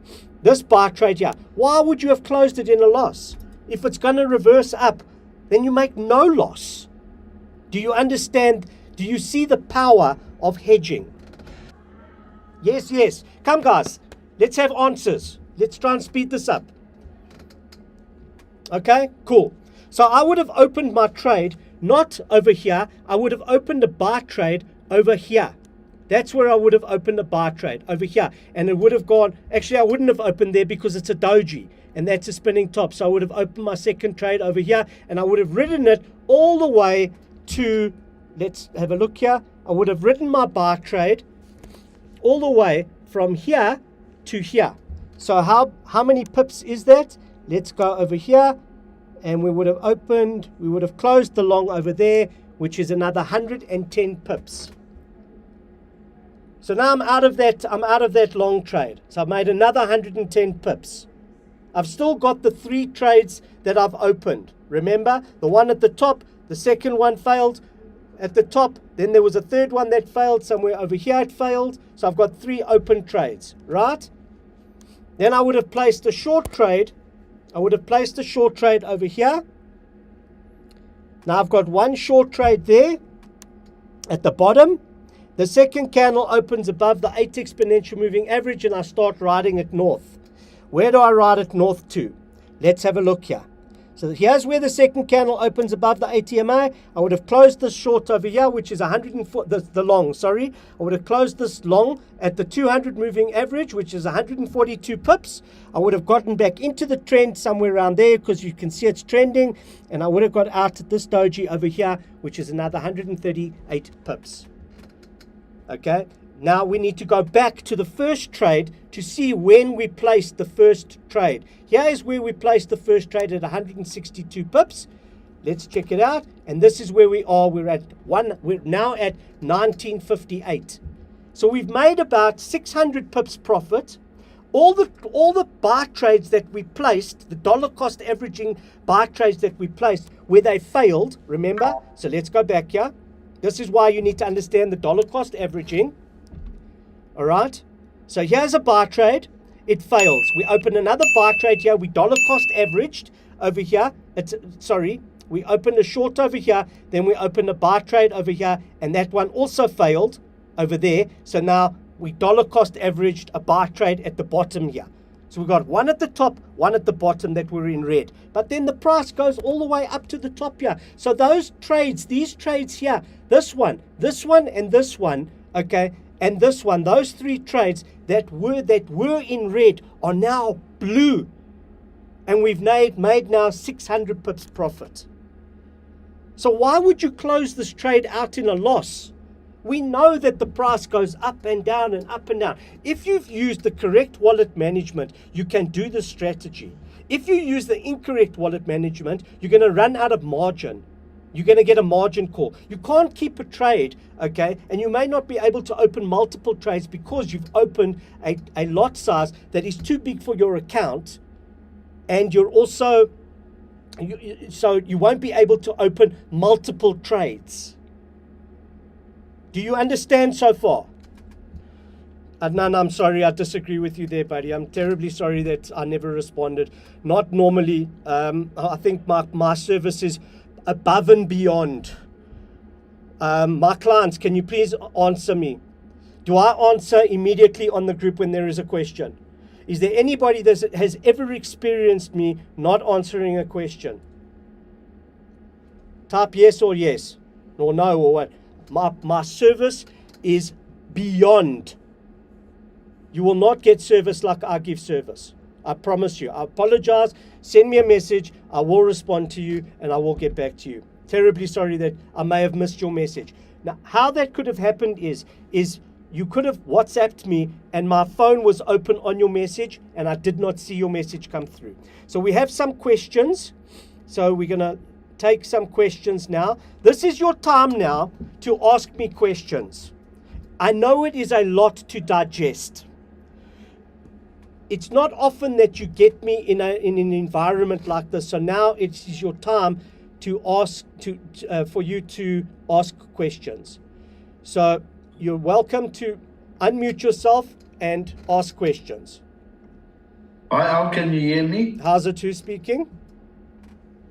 This buy trade here. Why would you have closed it in a loss? If it's going to reverse up, then you make no loss. Do you understand? Do you see the power of hedging? Yes, yes. Come guys, let's have answers. Let's try and speed this up. Okay, cool. So I would have opened my trade not over here. I would have opened a buy trade over here. That's where I would have opened a buy trade, over here. And it would have gone, actually I wouldn't have opened there because it's a doji and that's a spinning top. So I would have opened my second trade over here, and I would have ridden it all the way to, let's have a look here. I would have ridden my buy trade all the way from here to here. So how many pips is that? Let's go over here, and we would have closed the long over there, which is another 110 pips. So now I'm out of that long trade. So I've made another 110 pips. I've still got the 3 trades that I've opened. Remember, the one at the top, the second one failed at the top, then there was a third one that failed, somewhere over here it failed. So I've got 3 open trades, right? Then I would have placed a short trade. I would have placed a short trade over here. Now I've got 1 short trade there at the bottom. The second candle opens above the 8 exponential moving average, and I start riding it north. Where do I ride it north to? Let's have a look here. So here's where the second candle opens above the 80 MA. I would have closed this short over here, which is 104, the long, sorry. I would have closed this long at the 200 moving average, which is 142 pips. I would have gotten back into the trend somewhere around there, because you can see it's trending. And I would have got out at this doji over here, which is another 138 pips. Okay, now we need to go back to the first trade to see when we placed the first trade. Here is where we placed the first trade at 162 pips. Let's check it out. And this is where we are. We're now at 1958. So we've made about 600 pips profit. All the buy trades that we placed, the dollar cost averaging buy trades that we placed, where they failed, remember? So let's go back here. This is why you need to understand the dollar cost averaging. All right. So here's a buy trade. It fails. We open another buy trade here. We dollar cost averaged over here. We opened a short over here. Then we opened a buy trade over here. And that one also failed over there. So now we dollar cost averaged a buy trade at the bottom here. So we've got one at the top, one at the bottom that were in red. But then the price goes all the way up to the top here. So those trades, these trades here, this one, and this one, okay, and this one, those three trades that were in red are now blue. And we've made now 600 pips profit. So why would you close this trade out in a loss? We know that the price goes up and down and up and down. If you've used the correct wallet management, you can do this strategy. If you use the incorrect wallet management, you're going to run out of margin. You're going to get a margin call. You can't keep a trade, okay? And you may not be able to open multiple trades because you've opened a lot size that is too big for your account. And you're also, so you won't be able to open multiple trades. Do you understand so far? Adnan, I'm sorry, I disagree with you there, buddy. I'm terribly sorry that I never responded. Not normally. I think my service is above and beyond. My clients, can you please answer me? Do I answer immediately on the group when there is a question? Is there anybody that has ever experienced me not answering a question? Type yes or yes, or no or what. My service is beyond. You will not get service like I give service. I promise you. I apologize. Send me a message. I will respond to you and I will get back to you. Terribly sorry that I may have missed your message. Now, how that could have happened is you could have WhatsApped me and my phone was open on your message and I did not see your message come through. So we have some questions. So we're going to take some questions now. This is your time now to ask me questions. I know it is a lot to digest. It's not often that you get me in an environment like this. So now it is your time to ask for you to ask questions. So you're welcome to unmute yourself and ask questions. Hi, Al, can you hear me? How's it? Who's speaking?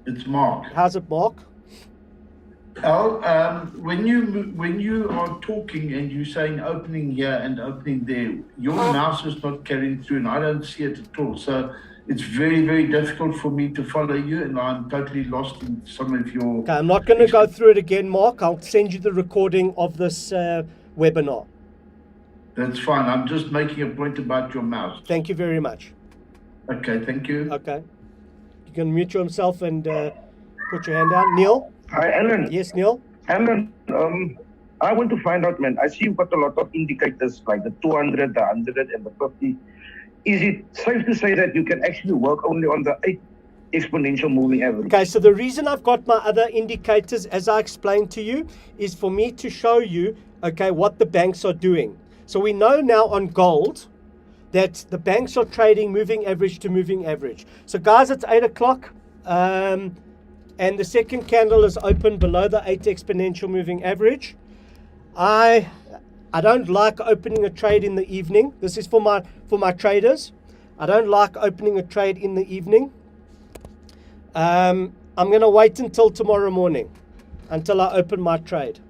It's Mark. How's it, Mark? Al, when you are talking and you're saying opening here and opening there, your mouse is not carrying through and I don't see it at all. So it's very, very difficult for me to follow you and I'm totally lost in some of your... Okay, I'm not going to go through it again, Mark. I'll send you the recording of this webinar. That's fine. I'm just making a point about your mouse. Thank you very much. Okay, thank you. Okay. You can mute yourself and put your hand down. Neil? Hi, Alan. Yes, Neil? Alan, I want to find out, man. I see you've got a lot of indicators like the 200, the 100, and the 50. Is it safe to say that you can actually work only on the 8 exponential moving average? Okay, so the reason I've got my other indicators, as I explained to you, is for me to show you, okay, what the banks are doing. So we know now on gold that the banks are trading moving average to moving average. So guys, it's 8 o'clock. And the second candle is open below the 8 exponential moving average. I don't like opening a trade in the evening. This is for my traders. I don't like opening a trade in the evening. I'm going to wait until tomorrow morning until I open my trade.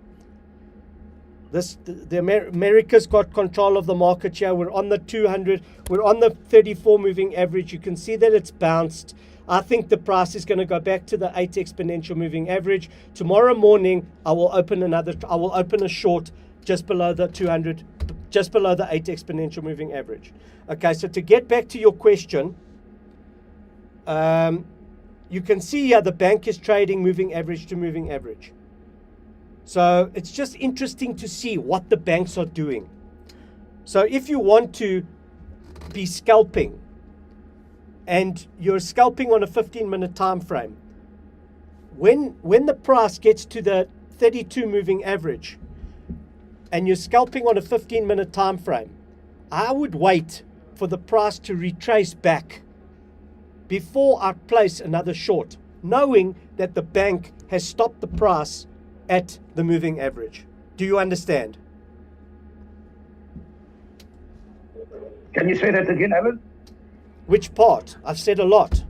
America's got control of the market here. We're on the 200. We're on the 34 moving average. You can see that it's bounced. I think the price is going to go back to the 8 exponential moving average. Tomorrow morning, I will open a short just below the 200, just below the 8 exponential moving average. Okay, so to get back to your question, you can see here the bank is trading moving average to moving average. So it's just interesting to see what the banks are doing. So if you want to be scalping, and you're scalping on a 15-minute time frame, when the price gets to the 32 moving average and you're scalping on a 15-minute time frame, I would wait for the price to retrace back before I place another short, knowing that the bank has stopped the price at the moving average. Do you understand? Can you say that again, Alan? Which part? I've said a lot.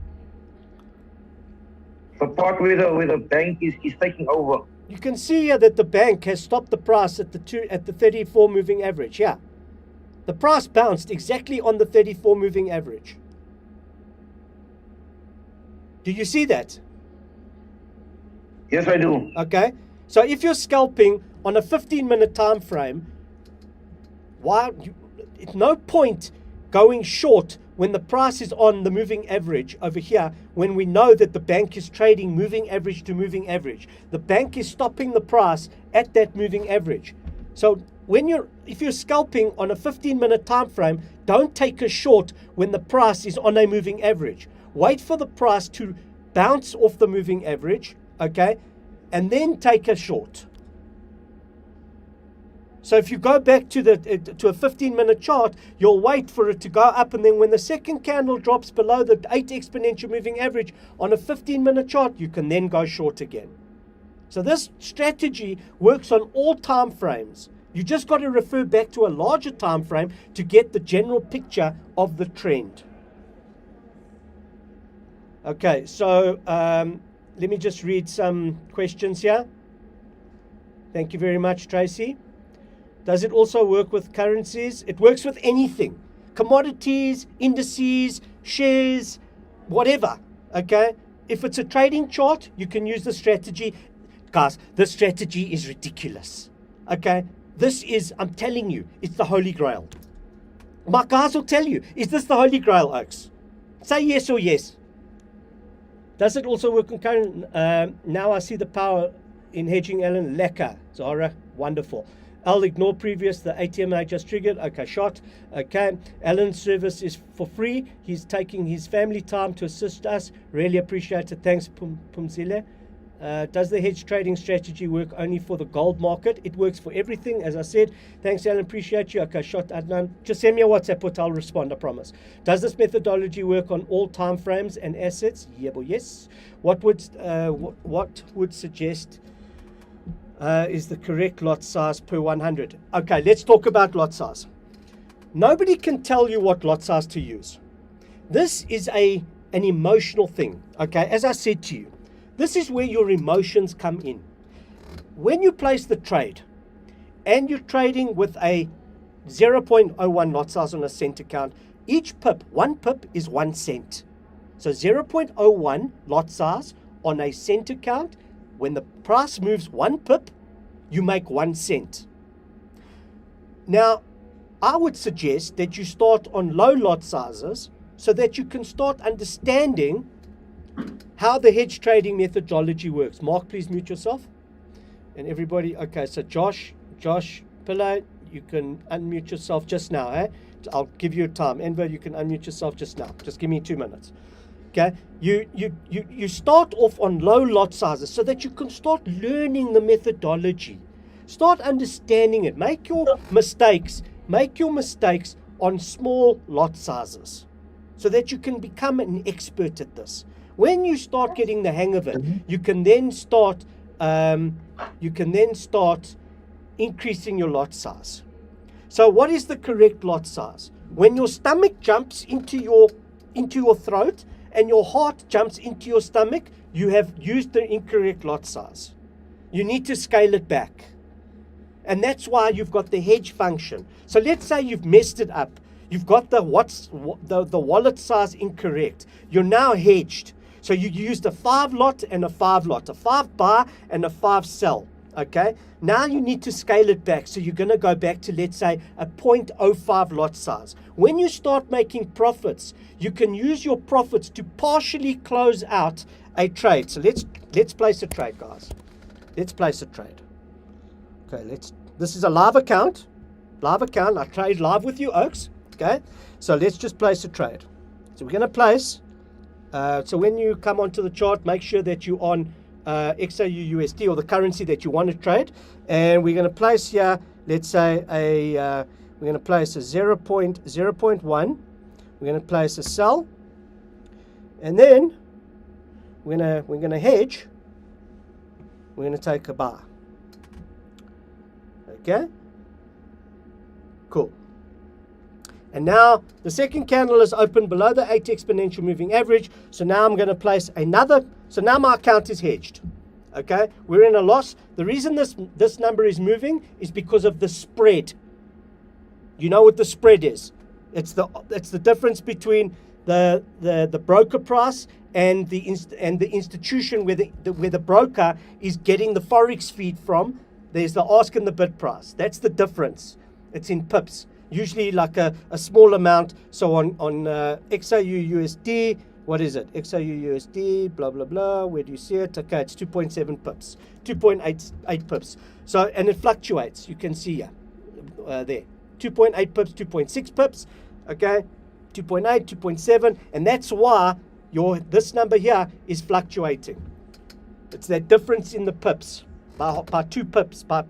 The part where the bank is taking over. You can see here that the bank has stopped the price at the 34 moving average. Yeah. The price bounced exactly on the 34 moving average. Do you see that? Yes, I do. Okay. So if you're scalping on a 15-minute time frame, it's no point going short when the price is on the moving average over here, when we know that the bank is trading moving average to moving average. The bank is stopping the price at that moving average. So if you're scalping on a 15-minute time frame, don't take a short when the price is on a moving average. Wait for the price to bounce off the moving average, okay, and then take a short. So if you go back to a 15-minute chart, you'll wait for it to go up, and then when the second candle drops below the 8 exponential moving average on a 15-minute chart, you can then go short again. So this strategy works on all time frames. You just got to refer back to a larger time frame to get the general picture of the trend. Okay, so let me just read some questions here. Thank you very much, Tracy. Does it also work with currencies? It works with anything. Commodities, indices, shares, whatever. Okay? If it's a trading chart, you can use the strategy. Guys, this strategy is ridiculous. Okay? This is, I'm telling you, it's the Holy Grail. My guys will tell you, is this the Holy Grail, Oaks? Say yes or yes. Does it also work on current? Now I see the power in hedging, Alan. Lekker. Zara, wonderful. I'll ignore previous, the ATM I just triggered. Okay, shot. Okay, Alan's service is for free. He's taking his family time to assist us. Really appreciate it. Thanks, Pumzile. Does the hedge trading strategy work only for the gold market? It works for everything, as I said. Thanks, Alan. Appreciate you. Okay, shot, Adnan. Just send me a WhatsApp, but I'll respond, I promise. Does this methodology work on all time frames and assets? Yeah, but yes. What would suggest is the correct lot size per 100? Okay, let's talk about lot size. Nobody can tell you what lot size to use. This is an emotional thing. Okay, as I said to you, this is where your emotions come in. When you place the trade and you're trading with a 0.01 lot size on a cent account, each pip, 1 pip is 1 cent. So 0.01 lot size on a cent account, when the price moves 1 pip, you make 1 cent. Now, I would suggest that you start on low lot sizes so that you can start understanding how the hedge trading methodology works. Mark, please mute yourself. And everybody, okay, so Josh Pillay, you can unmute yourself just now. I'll give you a time. Enver, you can unmute yourself just now. Just give me 2 minutes. Okay, you start off on low lot sizes so that you can start learning the methodology. Start understanding it. Make your mistakes on small lot sizes so that you can become an expert at this. When you start getting the hang of it, you can then start increasing your lot size. So what is the correct lot size? When your stomach jumps into your throat and your heart jumps into your stomach, you have used the incorrect lot size. You need to scale it back. And that's why you've got the hedge function. So let's say you've messed it up. You've got the wallet size incorrect. You're now hedged. So you used a 5 lot and a 5 lot, a 5 buy and a 5 sell. Okay, now you need to scale it back. So you're going to go back to, let's say, a 0.05 lot size. When you start making profits, you can use your profits to partially close out a trade. So let's place a trade, guys. Let's place a trade. Okay, this is a live account. I trade live with you, Oaks. Okay, so let's just place a trade. So we're going to place. So when you come onto the chart, make sure that you're on XAU USD or the currency that you want to trade. And we're going to place here, let's say we're going to place a 0.1. We're going to place a sell. And then we're going to hedge. We're going to take a buy. Okay? Cool. And now the second candle is open below the 8 exponential moving average. So now I'm going to place another. So now my account is hedged. Okay, we're in a loss. The reason this number is moving is because of the spread. You know what the spread is? It's the difference between the broker price and the institution where the broker is getting the Forex feed from. There's the ask and the bid price. That's the difference. It's in pips. Usually like a small amount. So on XAU USD, what is it? XAU USD, blah, blah, blah. Where do you see it? Okay, it's 2.7 pips, 2.8 pips. So, and it fluctuates. You can see here, there. 2.8 pips, 2.6 pips, okay? 2.8, 2.7, and that's why this number here is fluctuating. It's that difference in the pips, by 2 pips, by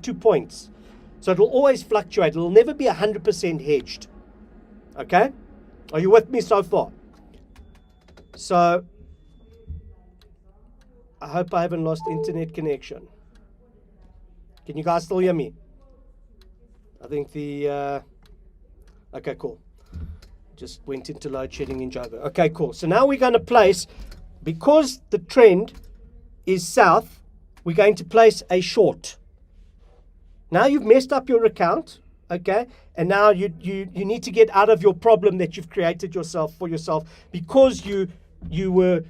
2 points. So it'll always fluctuate. It'll never be 100% hedged. Okay? Are you with me so far? So, I hope I haven't lost internet connection. Can you guys still hear me? I think okay, cool. Just went into load shedding in Joburg. Okay, cool. So now we're going to place, because the trend is south, we're going to place a short. Now you've messed up your account, okay? And now you need to get out of your problem that you've created for yourself because you were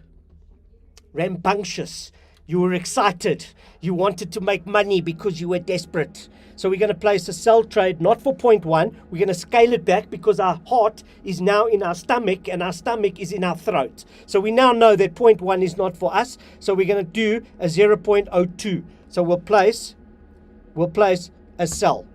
rambunctious. You were excited. You wanted to make money because you were desperate. So we're going to place a sell trade, not for 0.1. We're going to scale it back because our heart is now in our stomach and our stomach is in our throat. So we now know that 0.1 is not for us. So we're going to do a 0.02. So we'll place a sell.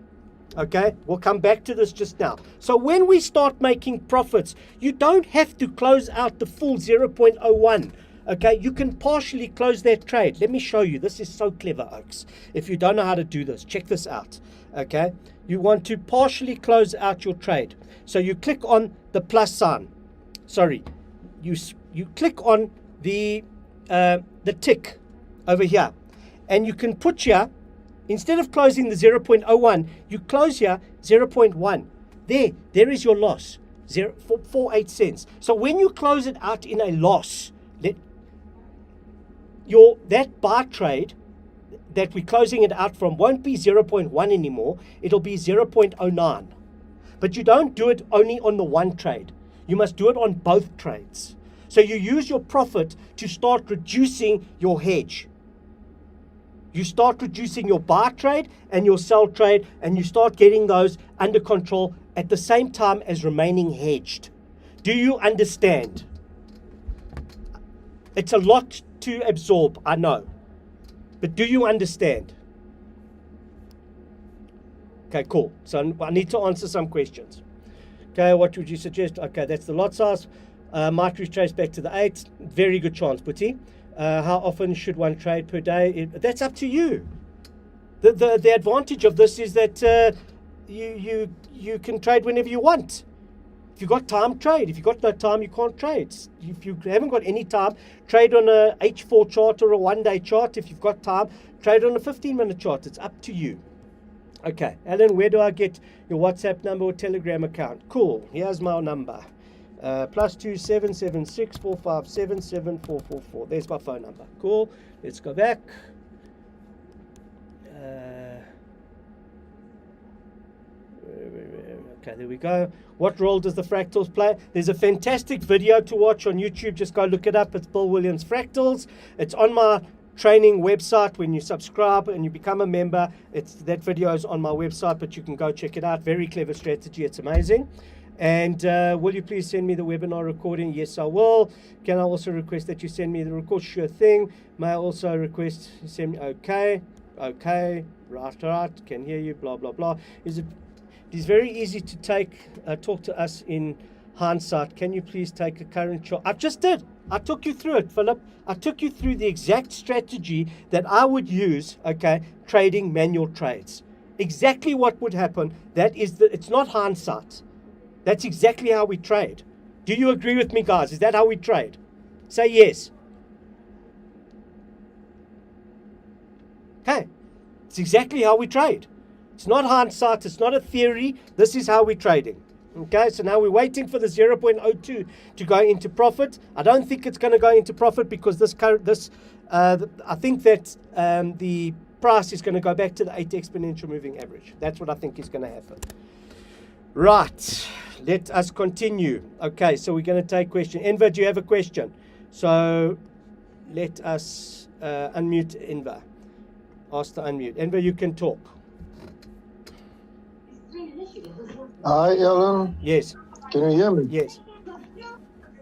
Okay, we'll come back to this just now. So when we start making profits, you don't have to close out the full 0.01. Okay, you can partially close that trade. Let me show you. This is so clever, Oaks. If you don't know how to do this, check this out. Okay, you want to partially close out your trade. So you click on the plus sign. Sorry, you click on the tick over here, and you can put here, instead of closing the 0.01, you close here 0.1. There is your loss, 48 cents. So when you close it out in a loss, that buy trade that we're closing it out from won't be 0.1 anymore. It'll be 0.09. But you don't do it only on the one trade. You must do it on both trades. So you use your profit to start reducing your hedge. You start reducing your buy trade and your sell trade, and you start getting those under control at the same time as remaining hedged. Do you understand? It's a lot to absorb, I know. But do you understand? Okay, cool. So I need to answer some questions. Okay, what would you suggest? Okay, that's the lot size. Might retrace back to the 8. Very good chance, Putty. How often should one trade per day? That's up to you. The advantage of this is that you can trade whenever you want. If you've got time, trade. If you've got no time, you can't trade. If you haven't got any time, trade on a H4 chart or a one-day chart. If you've got time, trade on a 15-minute chart. It's up to you. Okay, Alan, where do I get your WhatsApp number or Telegram account? Cool, here's my number. +2 776 457 7444. There's my phone number. Cool, let's go back. Okay, there we go. What role does the fractals play? There's a fantastic video to watch on YouTube. Just go look it up. It's Bill Williams Fractals. It's on my training website. When you subscribe and you become a member, that video is on my website, but you can go check it out. Very clever strategy. It's amazing. And will you please send me the webinar recording? Yes, I will. Can I also request that you send me the record? Sure thing. May I also request you send me? Okay, right. Can hear you. Blah blah blah. It's very easy to talk to us in hindsight. Can you please take a current chart? I just did. I took you through it, Philip. I took you through the exact strategy that I would use, okay, trading manual trades. Exactly what would happen. It's not hindsight. That's exactly how we trade. Do you agree with me, guys? Is that how we trade? Say yes. Okay. It's exactly how we trade. It's not hindsight. It's not a theory. This is how we're trading. Okay, so now we're waiting for the 0.02 to go into profit. I don't think it's going to go into profit because I think that the price is going to go back to the 8 exponential moving average. That's what I think is going to happen. Right. Let us continue. Okay, so we're going to take question. Enver, do you have a question? So let us unmute Enver. Ask to unmute. Enver, you can talk. Hi, Alan. Yes. Can you hear me? Yes.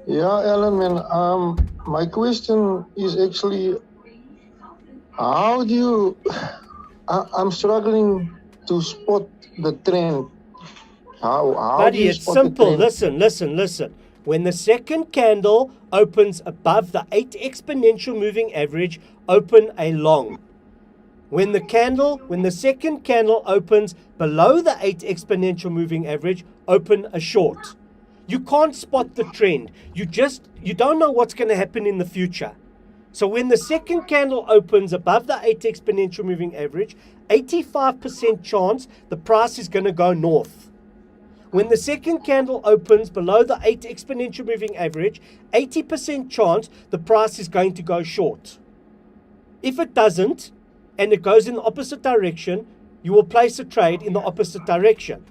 Yeah, Alan, man. My question is actually, how do you? I'm struggling to spot the trend. How do Buddy, you it's spot the simple. trend? Listen. When the second candle opens above the 8 exponential moving average, open a long. When the second candle opens below the 8 exponential moving average, open a short. You can't spot the trend. You don't know what's going to happen in the future. So when the second candle opens above the 8 exponential moving average, 85% chance the price is going to go north. When the second candle opens below the 8 exponential moving average, 80% chance the price is going to go short. If it doesn't, and it goes in the opposite direction, you will place a trade in the opposite direction.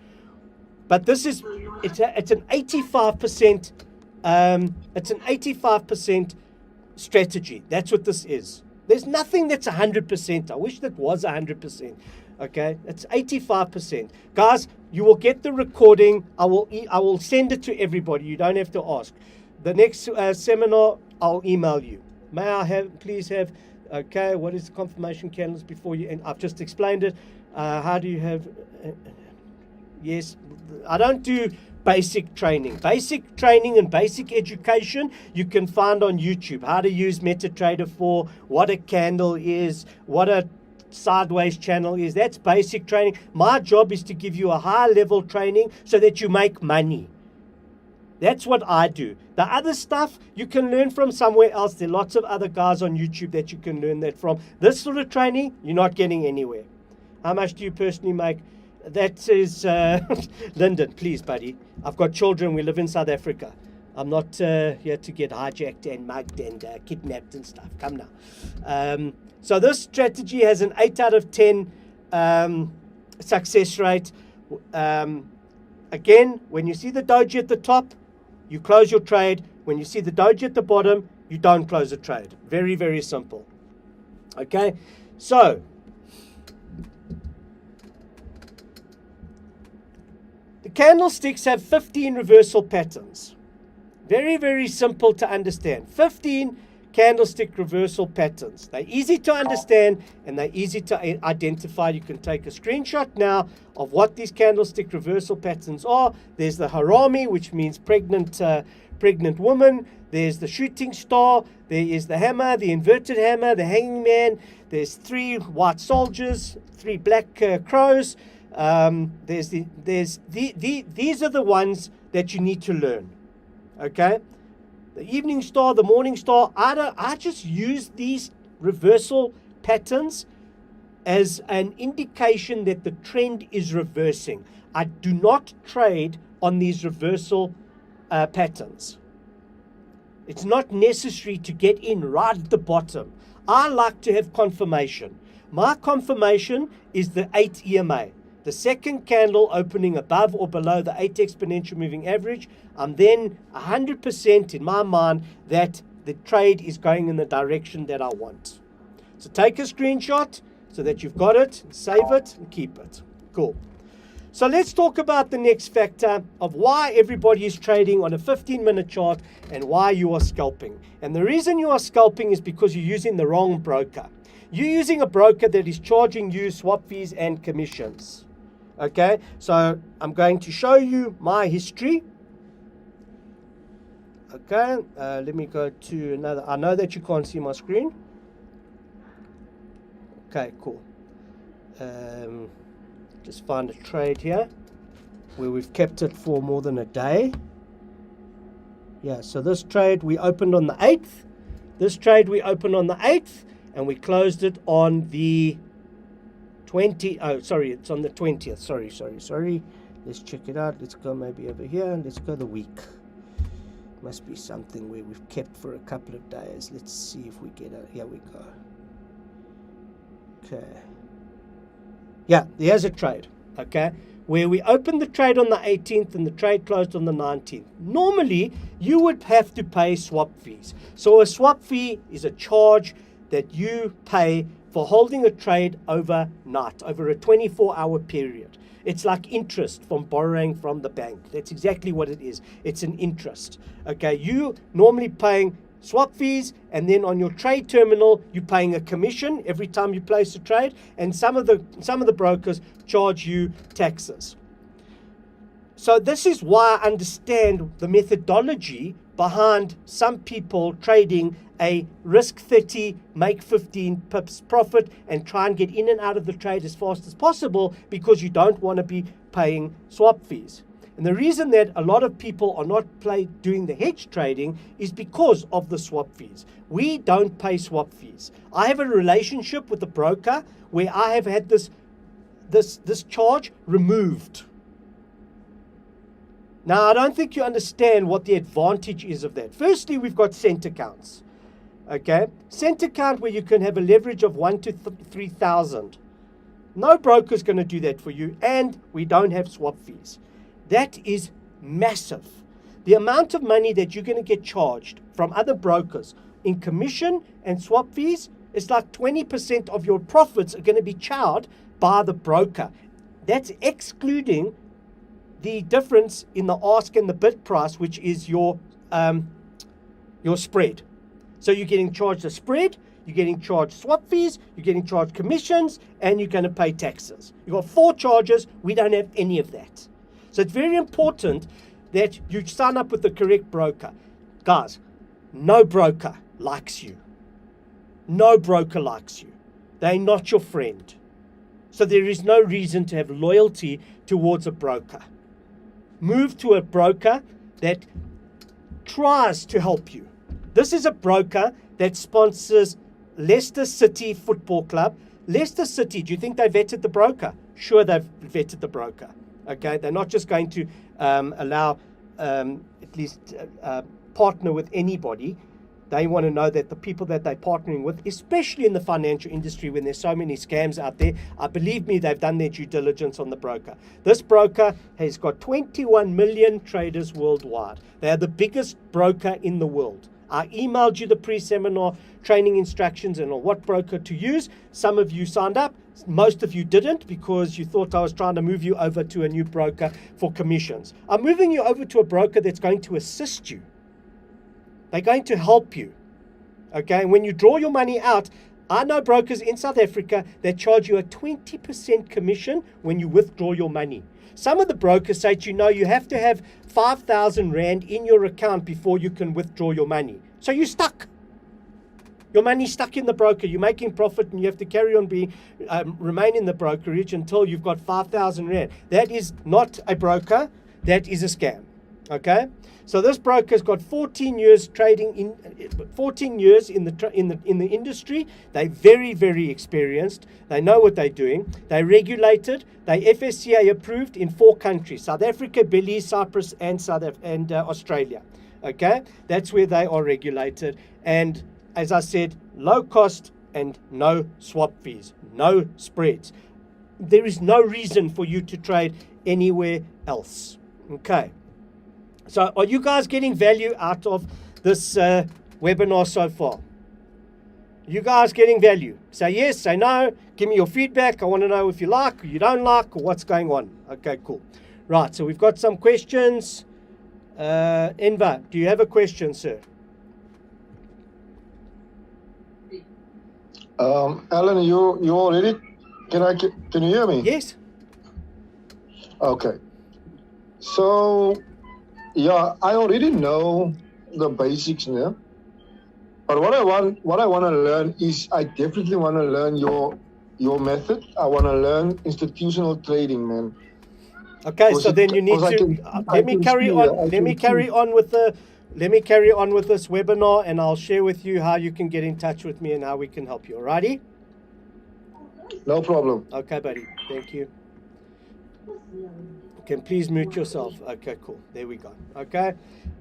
But it's an 85% strategy. That's what this is. There's nothing that's 100%. I wish that was 100%. Okay, it's 85%. Guys, you will get the recording. I will send it to everybody. You don't have to ask. The next seminar, I'll email you. May I please have? Okay, what is the confirmation candles before you? And I've just explained it. How do you have? Yes, I don't do basic training. Basic training and basic education you can find on YouTube. How to use MetaTrader 4, what a candle is, what a sideways channel is. That's basic training. My job is to give you a high level training so that you make money. That's what I do. The other stuff you can learn from somewhere else. There are lots of other guys on YouTube that you can learn that from. This sort of training, you're not getting anywhere. How much do you personally make? That is, Lyndon, please, buddy. I've got children. We live in South Africa. I'm not here to get hijacked and mugged and kidnapped and stuff. Come now. So this strategy has an 8 out of 10 success rate. Again, when you see the doji at the top, you close your trade. When you see the doji at the bottom, you don't close a trade. Very, very simple. Okay, so the candlesticks have 15 reversal patterns. Very, very simple to understand. 15 candlestick reversal patterns. They're easy to understand and they're easy to identify. You can take a screenshot now of what these candlestick reversal patterns are. There's the harami, which means pregnant woman. There's the shooting star. There is the hammer, the inverted hammer, the hanging man. There's 3 white soldiers, 3 black crows. These are the ones that you need to learn. Okay, the evening star, the morning star. I just use these reversal patterns as an indication that the trend is reversing. I do not trade on these reversal patterns. It's not necessary to get in right at the bottom. I like to have confirmation. My confirmation is the 8 EMA. The second candle opening above or below the 8 exponential moving average, I'm then 100% in my mind that the trade is going in the direction that I want. So take a screenshot so that you've got it, save it, and keep it. Cool. So let's talk about the next factor of why everybody is trading on a 15-minute chart and why you are scalping. And the reason you are scalping is because you're using the wrong broker. You're using a broker that is charging you swap fees and commissions. Okay, so I'm going to show you my history. Okay, let me go to another. I know that you can't see my screen. Okay, cool. Just find a trade here where we've kept it for more than a day. Yeah, so this trade we opened on the 8th. This trade we opened on the 8th and we closed it on the 20. Oh, sorry, it's on the 20th. Sorry. Let's check it out. Let's go maybe over here. Let's go the week. Must be something where we've kept for a couple of days. Let's see if we get it. Here we go. Okay. Yeah, there's a trade. okay, where we opened the trade on the 18th and the trade closed on the 19th. Normally, you would have to pay swap fees. So a swap fee is a charge that you pay for holding a trade overnight, over a 24-hour period. It's like interest from borrowing from the bank. That's exactly what it is. It's an interest. Okay, you normally paying swap fees, and then on your trade terminal, you're paying a commission every time you place a trade, and some of the brokers charge you taxes. So this is why I understand the methodology behind some people trading a risk 30, make 15 pips profit, and try and get in and out of the trade as fast as possible, because you don't want to be paying swap fees. And the reason that a lot of people are not doing the hedge trading is because of the swap fees. We don't pay swap fees. I have a relationship with the broker where I have had this charge removed. Now, I don't think you understand what the advantage is of that. Firstly, we've got cent accounts. Okay, cent account where you can have a leverage of 1 to 3,000. No broker's going to do that for you, and we don't have swap fees. That is massive. The amount of money that you're going to get charged from other brokers in commission and swap fees is like 20% of your profits are going to be charged by the broker. That's excluding the difference in the ask and the bid price, which is your spread. So you're getting charged a spread, you're getting charged swap fees, you're getting charged commissions, and you're going to pay taxes. You've got 4 charges. We don't have any of that. So it's very important that you sign up with the correct broker. Guys, no broker likes you. No broker likes you. They're not your friend. So there is no reason to have loyalty towards a broker. Move to a broker that tries to help you. This is a broker that sponsors Leicester City Football Club. Leicester City, do you think they vetted the broker? Sure, they've vetted the broker. Okay, they're not just going to allow at least partner with anybody. They want to know that the people that they're partnering with, especially in the financial industry when there's so many scams out there, believe me, they've done their due diligence on the broker. This broker has got 21 million traders worldwide. They are the biggest broker in the world. I emailed you the pre-seminar training instructions and on what broker to use. Some of you signed up. Most of you didn't because you thought I was trying to move you over to a new broker for commissions. I'm moving you over to a broker that's going to assist you. They're going to help you. Okay, and when you draw your money out, I know brokers in South Africa that charge you a 20% commission when you withdraw your money. Some of the brokers say to you, no, you have to have 5,000 Rand in your account before you can withdraw your money. So you're stuck. Your money's stuck in the broker. You're making profit and you have to carry on remain in the brokerage until you've got 5,000 Rand. That is not a broker. That is a scam. Okay? So this broker's got 14 years trading in 14 years in the industry. They're very, very experienced. They know what they're doing. They're regulated. They're FSCA approved in 4 countries: South Africa, Belize, Cyprus, and Australia. Okay, that's where they are regulated. And as I said, low cost and no swap fees, no spreads. There is no reason for you to trade anywhere else. Okay. So are you guys getting value out of this webinar so far? You guys getting value? Say yes, say no. Give me your feedback. I want to know if you like or you don't like or what's going on. Okay, cool. Right, so we've got some questions. Enver, do you have a question, sir? Alan, you already, can you hear me? Yes. Okay. So, yeah, I already know the basics now. But what I want to learn is I definitely want to learn your method. I want to learn institutional trading, man. Okay, so then you need to let me carry on with this webinar, and I'll share with you how you can get in touch with me and how we can help you. Alrighty? No problem. Okay, buddy. Thank you. Can please mute yourself. Okay, cool. There we go. Okay.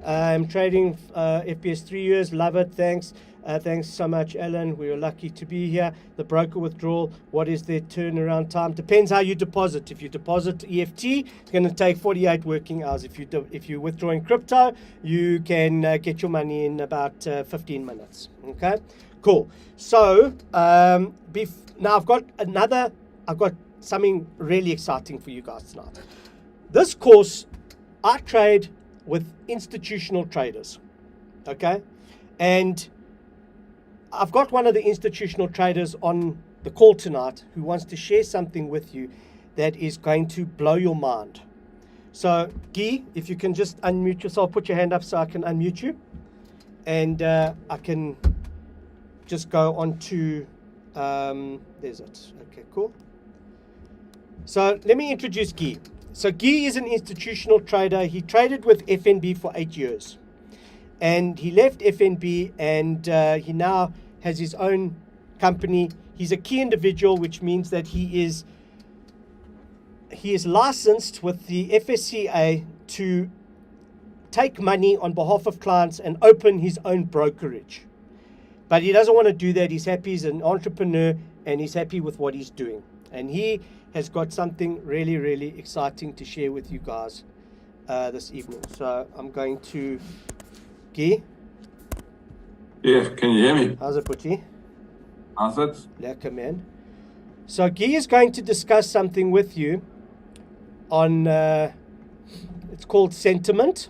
I'm trading FPS 3 years. Love it. Thanks. Thanks so much, Alan. We are lucky to be here. The broker withdrawal, what is their turnaround time? Depends how you deposit. If you deposit EFT, it's going to take 48 working hours. If you're withdrawing crypto, you can get your money in about 15 minutes. Okay, cool. So now I've got something really exciting for you guys tonight. This course, I trade with institutional traders. Okay, and I've got one of the institutional traders on the call tonight who wants to share something with you that is going to blow your mind. So, Guy, if you can just unmute yourself, put your hand up so I can unmute you. And I can just go on to, there's it. Okay, cool. So, let me introduce Guy. So, Guy is an institutional trader. He traded with FNB for 8 years. And he left FNB and he now has his own company. He's a key individual, which means that he is licensed with the FSCA to take money on behalf of clients and open his own brokerage. But he doesn't want to do that. He's happy. He's an entrepreneur and he's happy with what he's doing. And he has got something really, really exciting to share with you guys this evening. So I'm going to... Guy? Yeah, can you hear me? How's it, Putty? How's it? Lekker, man. So Guy is going to discuss something with you on, it's called sentiment.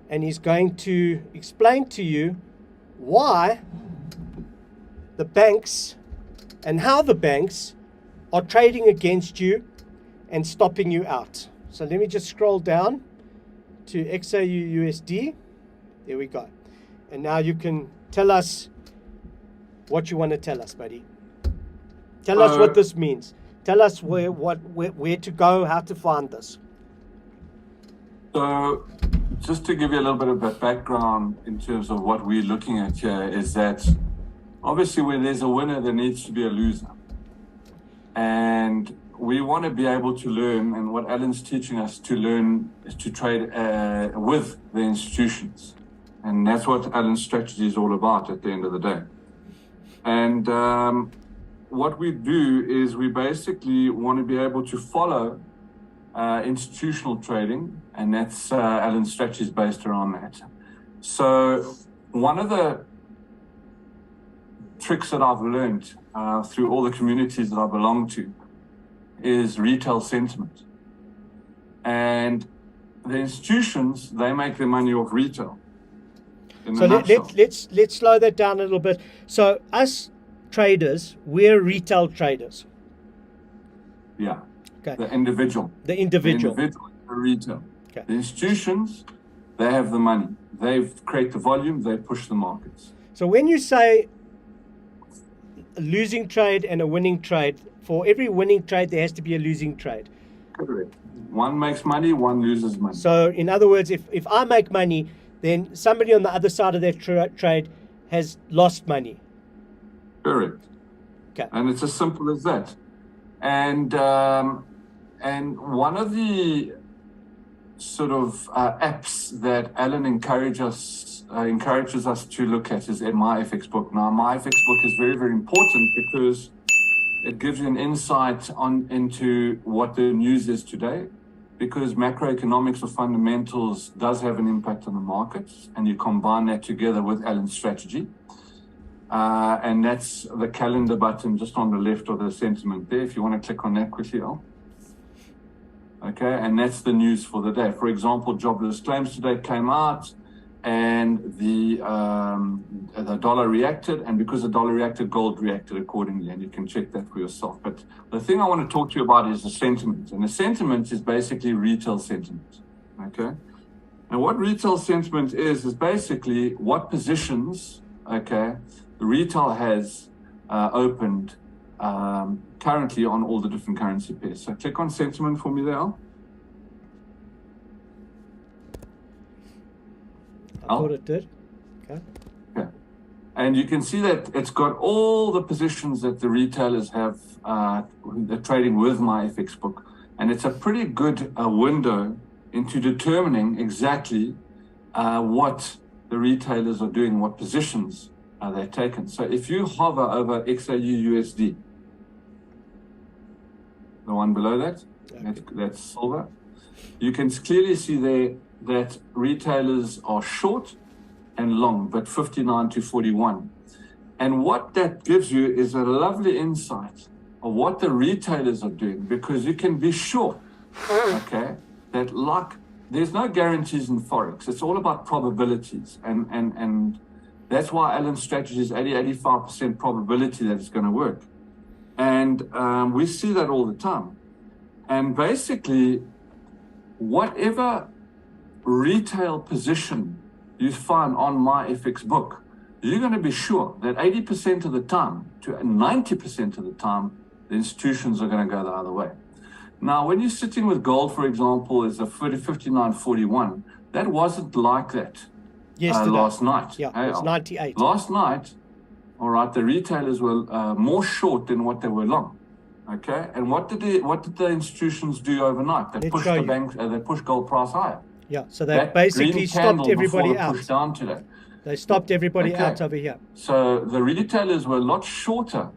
And he's going to explain to you why the banks and how the banks are trading against you and stopping you out. So let me just scroll down to XAUUSD. There we go. And now you can tell us what you want to tell us, buddy. Tell us what this means. Tell us where to go, how to find this. So, just to give you a little bit of a background in terms of what we're looking at here is that obviously when there's a winner, there needs to be a loser. And we want to be able to learn, and what Alan's teaching us to learn is to trade with the institutions. And that's what Alan's strategy is all about at the end of the day. And what we do is we basically want to be able to follow institutional trading, and that's Alan's strategy is based around that. So one of the tricks that I've learned through all the communities that I belong to is retail sentiment. And the institutions, they make their money off retail. So let's slow that down a little bit. So us traders, we're retail traders. Yeah. Okay. The individual. The individual. The retail. Okay. The institutions, they have the money. They create the volume, they push the markets. So when you say a losing trade and a winning trade, for every winning trade, there has to be a losing trade. Correct. One makes money, one loses money. So in other words, if I make money, then somebody on the other side of that trade has lost money. Correct. Okay. And it's as simple as that. And one of the sort of apps that Alan encourages us to look at is my FX book. Now, my FX book is very, very important because it gives you an insight into what the news is today, because macroeconomics or fundamentals does have an impact on the markets, and you combine that together with Alan's strategy. And that's the calendar button just on the left of the sentiment there. If you want to click on that quickly, Al. Okay, and that's the news for the day. For example, jobless claims today came out, and the dollar reacted, and because the dollar reacted, gold reacted accordingly, and you can check that for yourself. But the thing I want to talk to you about is the sentiment, and the sentiment is basically retail sentiment. Okay, and what retail sentiment is basically what positions, okay, the retail has opened currently on all the different currency pairs. So click on sentiment for me there, Al. I thought it did. Okay. Okay. And you can see that it's got all the positions that the retailers have, they're trading with my FX book. And it's a pretty good window into determining exactly what the retailers are doing, what positions they're taken. So if you hover over XAU USD, the one below that, that's silver, you can clearly see there that retailers are short and long, but 59 to 41. And what that gives you is a lovely insight of what the retailers are doing, because you can be sure, okay, that like there's no guarantees in Forex. It's all about probabilities. And that's why Alan's strategy is 85% probability that it's going to work. And we see that all the time. And basically, whatever retail position you find on my FX book, you're going to be sure that 80% of the time to 90% of the time, the institutions are going to go the other way. Now, when you're sitting with gold, for example, it's a 59.41. That wasn't like that last night. Yeah, it was 98. Last night, all right, the retailers were more short than what they were long. Okay, and what did the institutions do overnight? They pushed the bank, they pushed gold price higher. Yeah, so they basically stopped everybody out. Pushed down today. They stopped everybody out over here. So the retailers were a lot shorter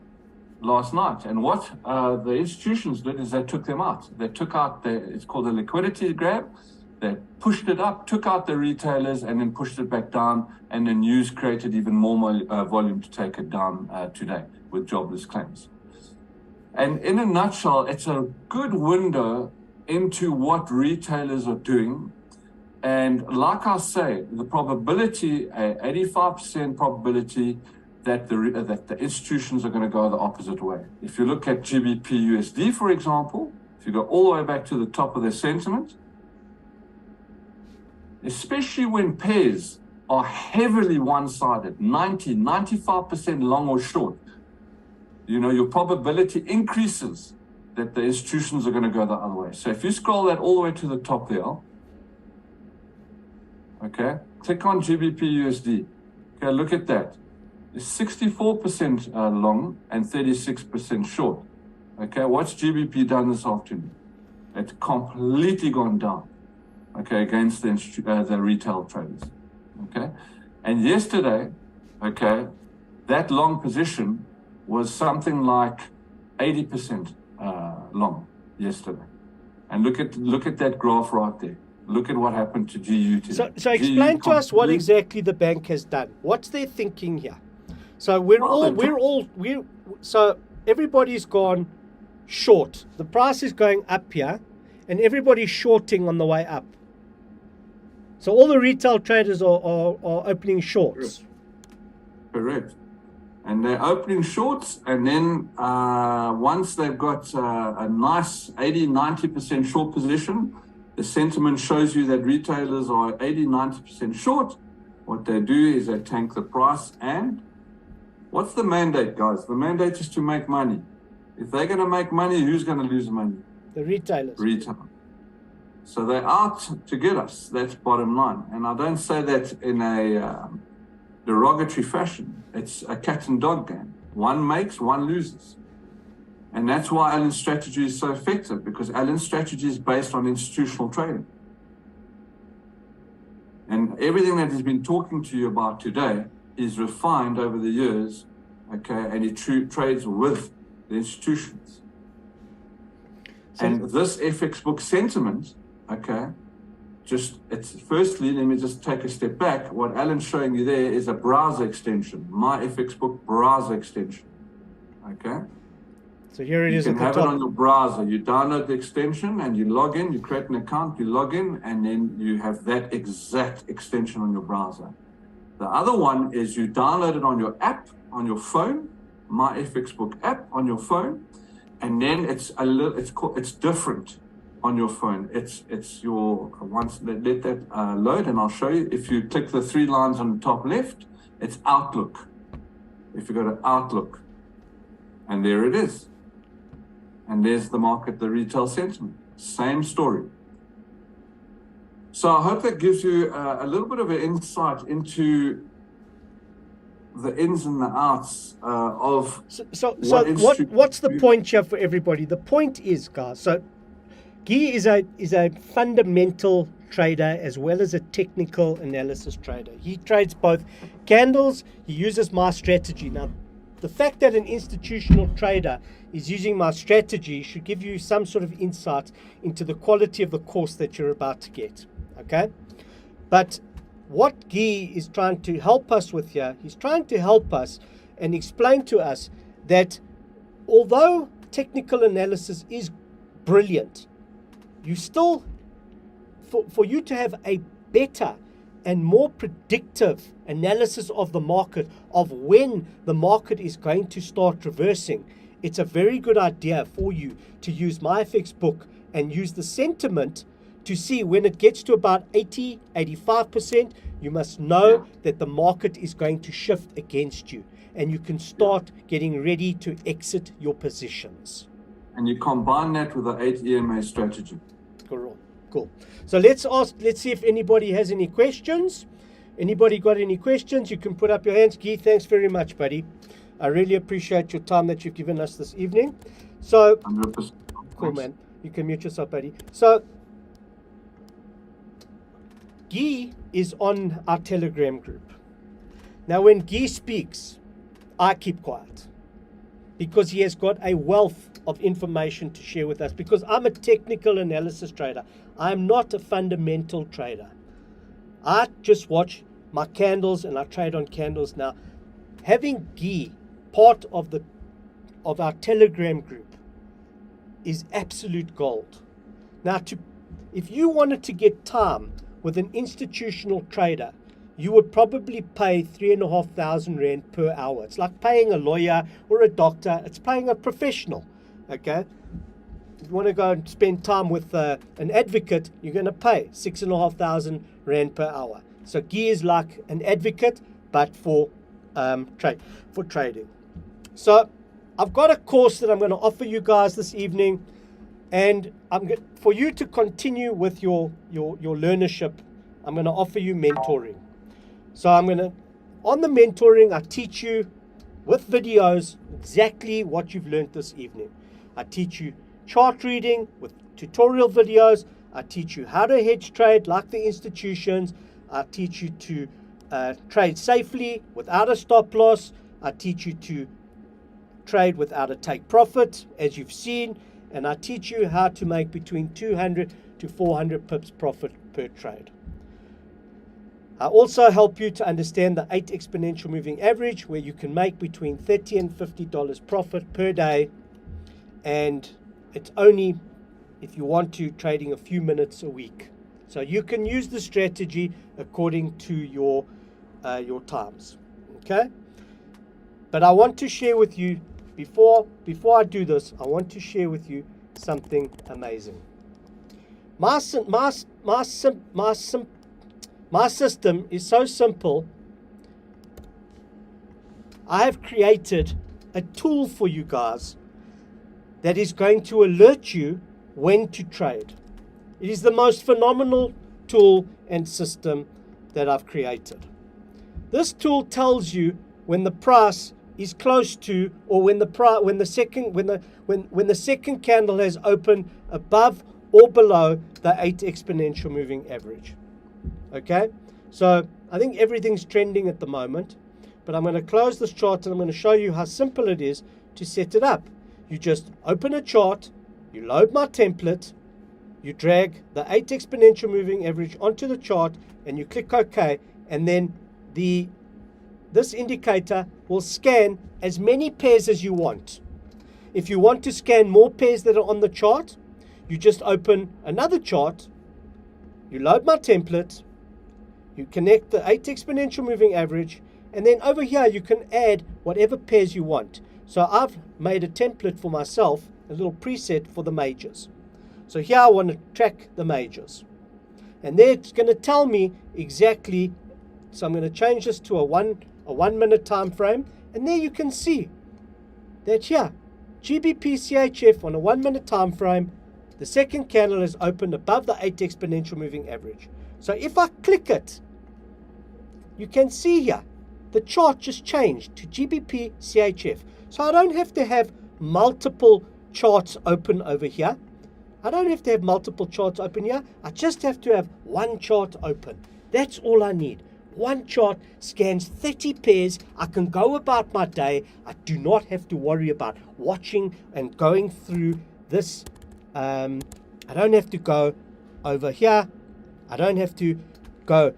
last night, and what the institutions did is they took them out. They took out it's called a liquidity grab. They pushed it up, took out the retailers, and then pushed it back down. And the news created even more volume to take it down today with jobless claims. And in a nutshell, it's a good window into what retailers are doing. And like I say, the probability, 85% probability that the institutions are going to go the opposite way. If you look at GBP USD, for example, if you go all the way back to the top of their sentiment, especially when pairs are heavily one-sided, 95% long or short, you know, your probability increases that the institutions are going to go the other way. So if you scroll that all the way to the top there, okay, click on GBP USD. Okay, look at that. It's 64% long and 36% short. Okay, what's GBP done this afternoon? It's completely gone down, okay, against the retail traders. Okay, and yesterday, okay, that long position was something like 80% long yesterday. And look at that graph right there. Look at what happened to GU today. So explain to us what exactly the bank has done. What's their thinking here? So so everybody's gone short. The price is going up here, and everybody's shorting on the way up. So all the retail traders are opening shorts. Correct. And they're opening shorts, and then once they've got a nice 80-90% short position, the sentiment shows you that retailers are 80-90% short. What they do is they tank the price. And what's the mandate, guys? The mandate is to make money. If they're going to make money, who's going to lose money? The retailers. Retail. So they're out to get us. That's bottom line. And I don't say that in a derogatory fashion. It's a cat and dog game. One makes, one loses. And that's why Alan's strategy is so effective, because Alan's strategy is based on institutional trading. And everything that he's been talking to you about today is refined over the years, okay, and he trades with the institutions. And this FX book sentiment, okay, firstly, let me just take a step back. What Alan's showing you there is a browser extension, my FX book browser extension, okay? So here it is at the top. You can have it on your browser. You download the extension and you log in, you create an account, you log in, and then you have that exact extension on your browser. The other one is you download it on your app, on your phone, my FX book app on your phone, and then it's different on your phone. It's your, once let that load, and I'll show you. If you click the three lines on the top left, it's Outlook. If you go to Outlook, and there it is. And there's the market, the retail sentiment. Same story. So I hope that gives you a little bit of an insight into the ins and the outs of what's the point here for everybody? The point is, guys, so Guy is a fundamental trader as well as a technical analysis trader. He trades both candles. He uses my strategy. Now, the fact that an institutional trader is using my strategy should give you some sort of insight into the quality of the course that you're about to get. Okay? But what Guy is trying to help us with here, he's trying to help us and explain to us that although technical analysis is brilliant, you still, for you to have a better and more predictive analysis of the market, of when the market is going to start reversing, it's a very good idea for you to use my FX book and use the sentiment to see when it gets to about 80, 85%, you must know that the market is going to shift against you, and you can start getting ready to exit your positions. And you combine that with the 8 EMA strategy. Cool. So let's see if anybody has any questions. Anybody got any questions? You can put up your hands. Guy, thanks very much, buddy. I really appreciate your time that you've given us this evening. So, 100%. cool, man. You can mute yourself, buddy. So, Guy is on our Telegram group. Now, when Guy speaks, I keep quiet because he has got a wealth of information to share with us, because I'm a technical analysis trader. I'm not a fundamental trader. I just watch my candles and I trade on candles. Now, having Guy part of our Telegram group is absolute gold. Now, if you wanted to get time with an institutional trader, you would probably pay 3,500 Rand per hour. It's like paying a lawyer or a doctor. It's paying a professional. Okay? If you want to go and spend time with an advocate, you're going to pay 6,500 Rand per hour. So Guy is like an advocate, but for trading. So I've got a course that I'm going to offer you guys this evening, and for you to continue with your learnership, I'm going to offer you mentoring. So on the mentoring, I teach you with videos exactly what you've learned this evening. I teach you chart reading with tutorial videos. I teach you how to hedge trade like the institutions. I teach you to trade safely without a stop loss. I teach you to trade without a take profit, as you've seen. And I teach you how to make between 200 to 400 pips profit per trade. I also help you to understand the 8 exponential moving average, where you can make between $30 and $50 profit per day. And it's only, if you want to, trading a few minutes a week. So you can use the strategy according to your times. Okay? But I want to share with you, before I do this, I want to share with you something amazing. My system is so simple. I have created a tool for you guys that is going to alert you when to trade. It is the most phenomenal tool and system that I've created. This tool tells you when the price is close to, or when the second candle has opened above or below the 8 exponential moving average. Okay, so I think everything's trending at the moment, but I'm going to close this chart and I'm going to show you how simple it is to set it up. You just open a chart, you load my template, you drag the 8 exponential moving average onto the chart, and you click OK, and then this indicator will scan as many pairs as you want. If you want to scan more pairs that are on the chart, you just open another chart, you load my template, you connect the 8 exponential moving average, and then over here you can add whatever pairs you want. So I've made a template for myself, a little preset for the majors. So here I want to track the majors. And there it's going to tell me exactly, so I'm going to change this to a 1 minute time frame, and there you can see that here, GBP CHF on a 1 minute time frame, the second candle has opened above the 8 exponential moving average. So if I click it, you can see here, the chart just changed to GBP CHF. So I don't have to have multiple charts open over here. I don't have to have multiple charts open here. I just have to have one chart open. That's all I need. One chart scans 30 pairs. I can go about my day. I do not have to worry about watching and going through this. I don't have to go over here. I don't have to go.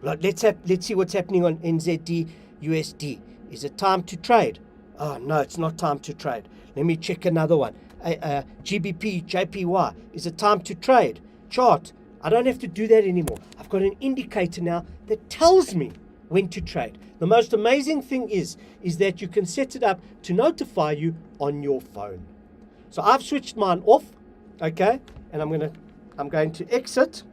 Let's see what's happening on NZD USD. Is it time to trade? Oh, no, it's not time to trade. Let me check another one. GBP, JPY. Is it time to trade? Chart. I don't have to do that anymore. I've got an indicator now that tells me when to trade. The most amazing thing is that you can set it up to notify you on your phone. So I've switched mine off, okay? And I'm going to exit.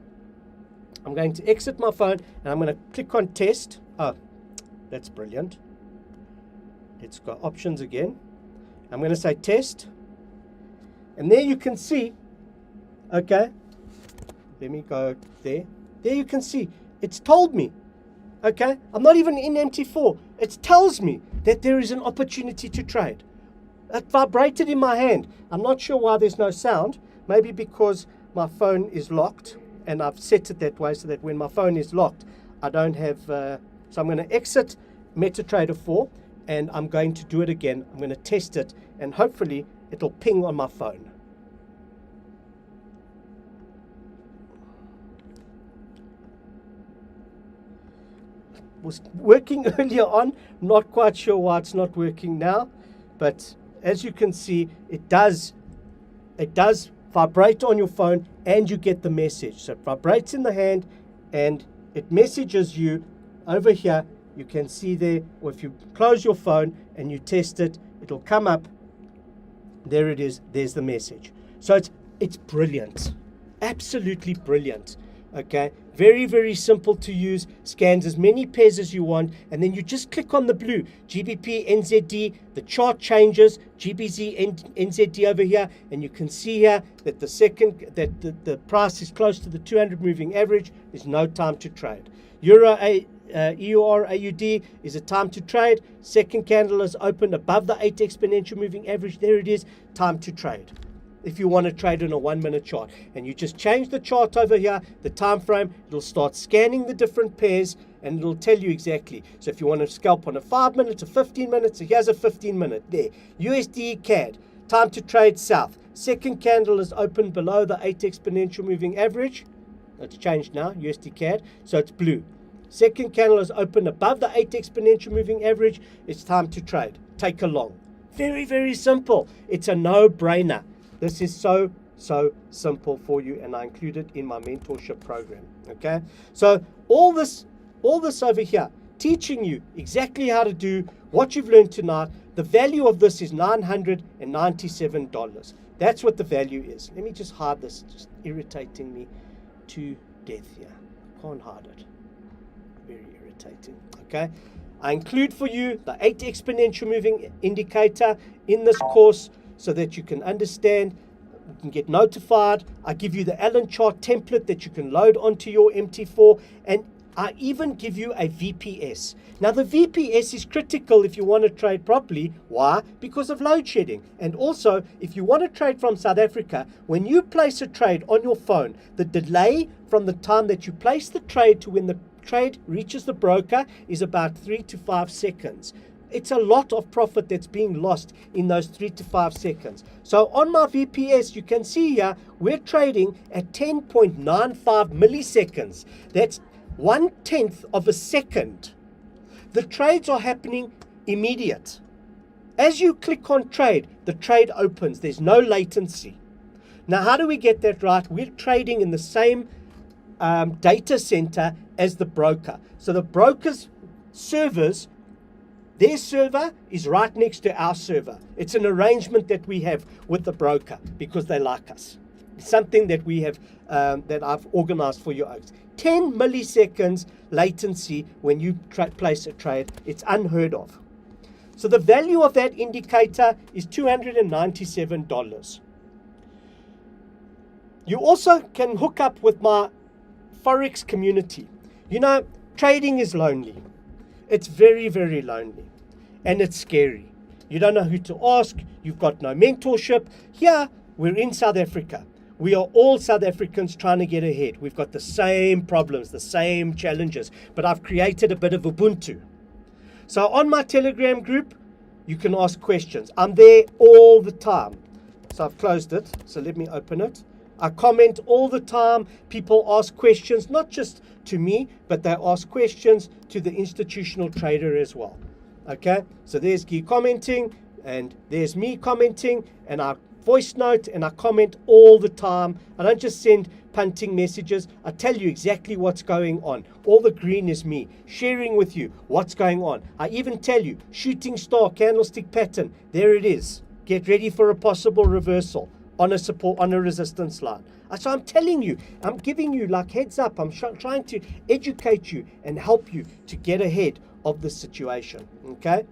I'm going to exit my phone and I'm going to click on test. Oh, that's brilliant. Let's go options again. I'm going to say test. And there you can see, okay, let me go there. There you can see, it's told me, okay, I'm not even in MT4. It tells me that there is an opportunity to trade. It vibrated in my hand. I'm not sure why there's no sound. Maybe because my phone is locked and I've set it that way so that when my phone is locked, I don't have, so I'm going to exit MetaTrader 4 and I'm going to do it again. I'm going to test it and hopefully it'll ping on my phone. Was working earlier on, not quite sure why it's not working now, but as you can see, it does vibrate on your phone and you get the message. So it vibrates in the hand and it messages you over here. You can see there, or if you close your phone and you test it, it'll come up. There it is. There's the message. So it's brilliant. Absolutely brilliant. Okay. Very, very simple to use. Scans as many pairs as you want. And then you just click on the blue. GBP, NZD. The chart changes. GBZ, NZD over here. And you can see here that the price is close to the 200 moving average. There's no time to trade. EUR, AUD is a time to trade. Second candle is opened above the 8 exponential moving average. There it is, time to trade. If you want to trade on a 1 minute chart and you just change the chart over here, the time frame, it'll start scanning the different pairs and it'll tell you exactly. So if you want to scalp on a 5 minutes, a 15 minutes, so here's a 15 minute there. USD CAD, time to trade south. Second candle is open below the 8 exponential moving average. It's changed now, USD CAD, so it's blue. Second candle is open above the 8 exponential moving average. It's time to trade. Take a long. Very, very simple. It's a no-brainer. This is so simple for you, and I include it in my mentorship program. Okay, so all this over here, teaching you exactly how to do what you've learned tonight. The value of this is $997. That's what the value is. Let me just hide this. It's just irritating me to death here. Can't hide it. Very irritating. Okay, I include for you the 8 exponential moving indicator in this course so that you can understand, you can get notified. I give you the Allen chart template that you can load onto your MT4, and I even give you a VPS. Now the VPS is critical if you want to trade properly. Why? Because of load shedding. And also, if you want to trade from South Africa, when you place a trade on your phone, the delay from the time that you place the trade to when the trade reaches the broker is about 3 to 5 seconds. It's a lot of profit that's being lost in those 3 to 5 seconds. So on my VPS, you can see here, we're trading at 10.95 milliseconds. That's 1/10 of a second. The trades are happening immediate. As you click on trade, the trade opens. There's no latency. Now, how do we get that right? We're trading in the same data center as the broker. So the broker's servers, their server is right next to our server. It's an arrangement that we have with the broker because they like us. It's something that we have, that I've organized for you. 10 milliseconds latency when you place a trade. It's unheard of. So the value of that indicator is $297. You also can hook up with my Forex community. You know, trading is lonely. It's very, very lonely. And it's scary. You don't know who to ask. You've got no mentorship. Here, we're in South Africa. We are all South Africans trying to get ahead. We've got the same problems, the same challenges, but I've created a bit of Ubuntu. So on my Telegram group, you can ask questions. I'm there all the time. So I've closed it. So let me open it. I comment all the time. People ask questions, not just to me, but they ask questions to the institutional trader as well. Okay, so there's Guy commenting, and there's me commenting, and I voice note and I comment all the time. I don't just send punting messages. I tell you exactly what's going on. All the green is me sharing with you what's going on. I even tell you shooting star candlestick pattern. There it is. Get ready for a possible reversal on a support, on a resistance line. So I'm telling you, I'm giving you like heads up. I'm trying to educate you and help you to get ahead of the situation. Okay,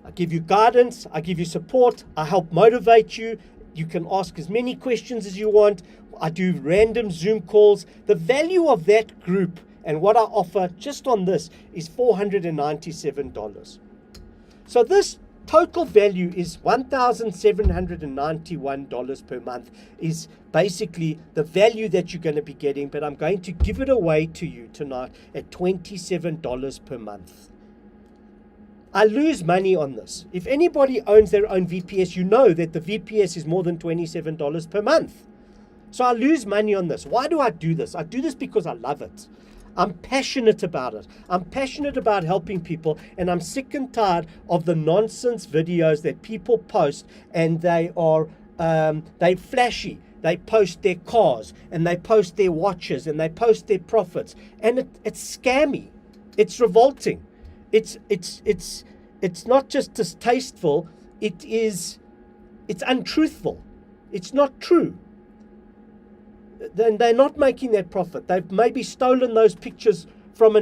I give you guidance, I give you support, I help motivate you. You can ask as many questions as you want. I do random Zoom calls. The value of that group and what I offer just on this is $497. So this total value is $1,791 per month, is basically the value that you're going to be getting, but I'm going to give it away to you tonight at $27 per month. I lose money on this. If anybody owns their own VPS, you know that the VPS is more than $27 per month. So I lose money on this. Why do I do this? I do this because I love it. I'm passionate about it. I'm passionate about helping people, and I'm sick and tired of the nonsense videos that people post, and they are they flashy. They post their cars, and they post their watches, and they post their profits, and it's scammy. It's revolting. It's not just distasteful. It's untruthful. It's not true. Then they're not making that profit. They've maybe stolen those pictures from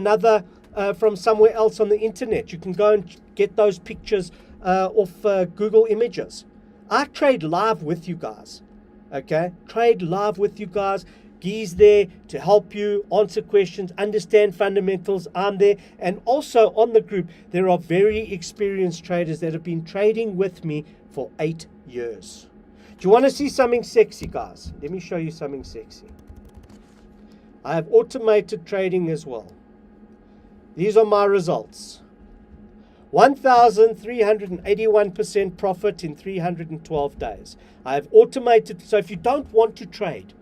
from somewhere else on the internet. You can go and get those pictures off Google Images. I trade live with you guys. Okay, trade live with you guys. Guy's there to help you answer questions, understand fundamentals. I'm there, and also on the group there are very experienced traders that have been trading with me for 8 years. Do you want to see something sexy, guys? Let me show you something sexy. I have automated trading as well. These are my results. 1,381% profit in 312 days. I have automated, so if you don't want to trade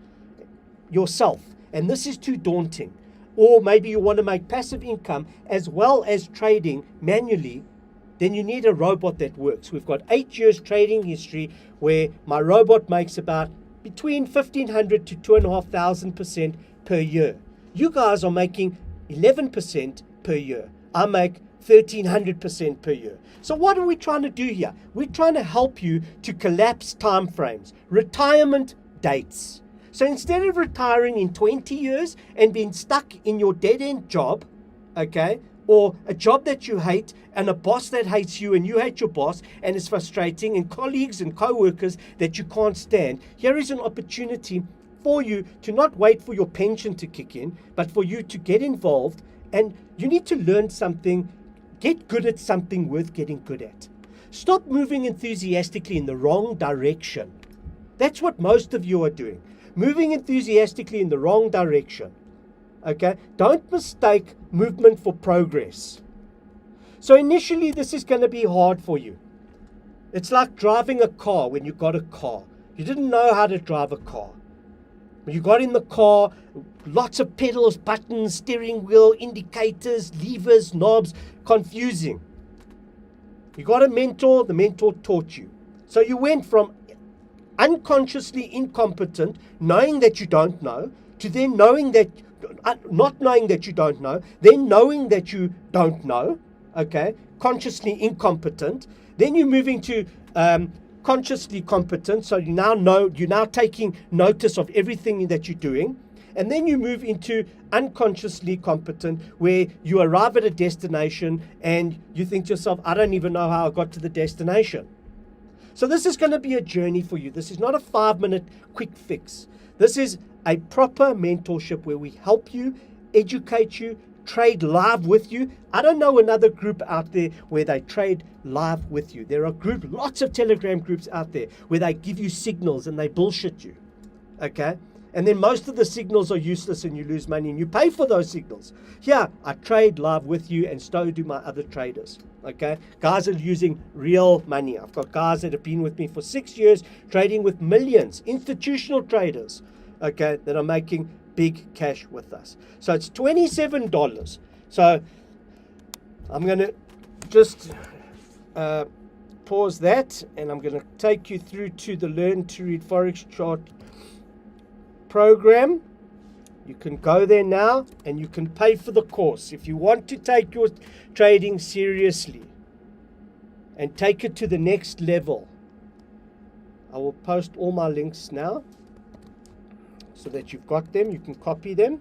yourself, and this is too daunting, or maybe you want to make passive income as well as trading manually, then you need a robot that works. We've got 8 years trading history where my robot makes about between 1,500 to 2,500% per year. You guys are making 11% per year. I make 1,300% per year. So what are we trying to do here? We're trying to help you to collapse time frames, retirement dates. So instead of retiring in 20 years and being stuck in your dead-end job, okay, or a job that you hate, and a boss that hates you, and you hate your boss, and it's frustrating, and colleagues and co-workers that you can't stand, here is an opportunity for you to not wait for your pension to kick in, but for you to get involved, and you need to learn something, get good at something worth getting good at. Stop moving enthusiastically in the wrong direction. That's what most of you are doing. Moving enthusiastically in the wrong direction. Okay, don't mistake movement for progress. So initially this is going to be hard for you. It's like driving a car when you got a car. You didn't know how to drive a car. When you got in the car, lots of pedals, buttons, steering wheel, indicators, levers, knobs, confusing. You got a mentor, the mentor taught you. So you went from unconsciously incompetent, knowing that you don't know, to then knowing that not knowing that you don't know, then knowing that you don't know, okay, consciously incompetent, then you're moving to consciously competent, so you now know, you're now taking notice of everything that you're doing, and then you move into unconsciously competent, where you arrive at a destination and you think to yourself, I don't even know how I got to the destination. So this is going to be a journey for you. This is not a 5-minute quick fix. This is a proper mentorship where we help you, educate you, trade live with you. I don't know another group out there where they trade live with you. There are lots of Telegram groups out there where they give you signals and they bullshit you. Okay? And then most of the signals are useless and you lose money and you pay for those signals. Here, I trade live with you and so do my other traders. Okay? Guys are using real money. I've got guys that have been with me for 6 years trading with millions, institutional traders, okay, that are making big cash with us. So it's $27. So I'm going to just pause that and I'm going to take you through to the Learn to Read Forex Chart program. You can go there now and you can pay for the course. If you want to take your trading seriously and take it to the next level, I will post all my links now so that you've got them. You can copy them.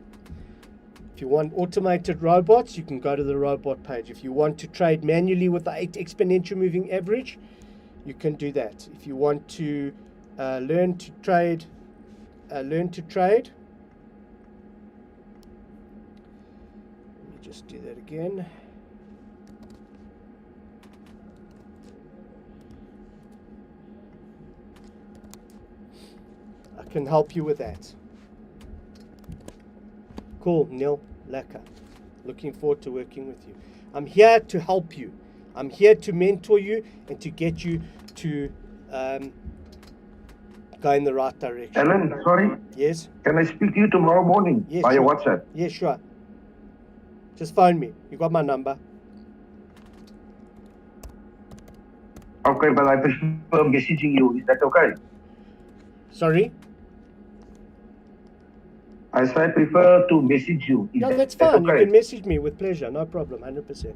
If you want automated robots, you can go to the robot page. If you want to trade manually with the 8 exponential moving average, you can do that. If you want to learn to trade, let me just do that again. I can help you with that. Cool, Neil, lekker. Looking forward to working with you. I'm here to help you. I'm here to mentor you and to get you to go in the right direction. Alan, sorry. Yes? Can I speak to you tomorrow morning via sure. WhatsApp? Yes, sure. Just phone me. You got my number. Okay, but I prefer messaging you. Is that okay? Sorry? I say I prefer to message you. Is No, that's that fine. okay? You can message me with pleasure. No problem. 100%.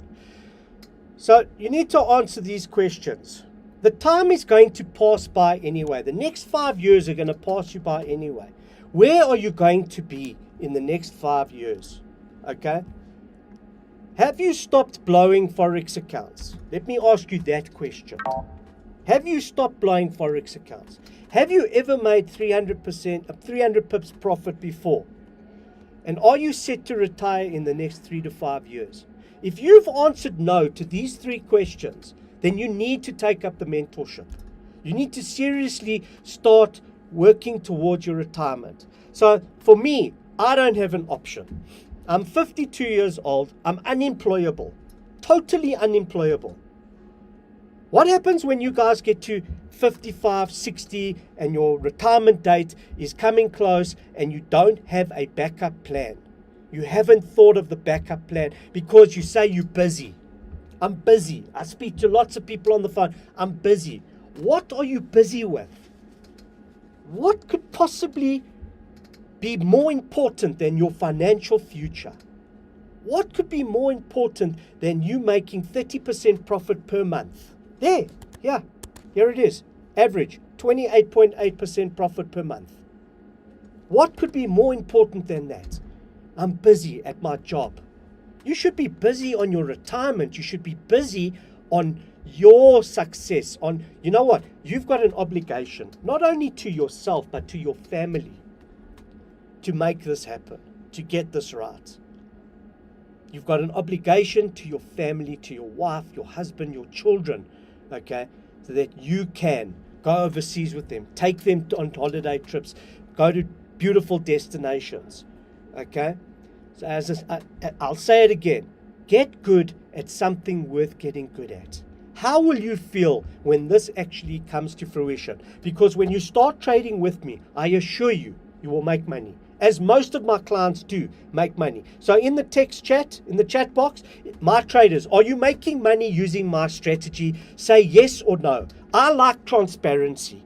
So you need to answer these questions. The time is going to pass by anyway. The next 5 years are going to pass you by anyway. Where are you going to be in the next 5 years? Okay? Have you stopped blowing Forex accounts? Let me ask you that question. Have you stopped blowing Forex accounts? Have you ever made 300 pips profit before? And are you set to retire in the next 3 to 5 years? If you've answered no to these 3 questions, then you need to take up the mentorship. You need to seriously start working towards your retirement. So for me, I don't have an option. I'm 52 years old. I'm unemployable, totally unemployable. What happens when you guys get to 55, 60 and your retirement date is coming close and you don't have a backup plan? You haven't thought of the backup plan because you say you're busy. I'm busy. I speak to lots of people on the phone. I'm busy. What are you busy with? What could possibly be more important than your financial future? What could be more important than you making 30% profit per month? Here it is. Average, 28.8% profit per month. What could be more important than that? I'm busy at my job. You should be busy on your retirement. You should be busy on your success. You know what? You've got an obligation, not only to yourself, but to your family, to make this happen, to get this right. You've got an obligation to your family, to your wife, your husband, your children, okay, so that you can go overseas with them, take them on holiday trips, go to beautiful destinations, okay? So I'll say it again, get good at something worth getting good at. How will you feel when this actually comes to fruition? Because when you start trading with me, I assure you, you will make money. As most of my clients do make money. So in the text chat, in the chat box, my traders, are you making money using my strategy? Say yes or no. I like transparency.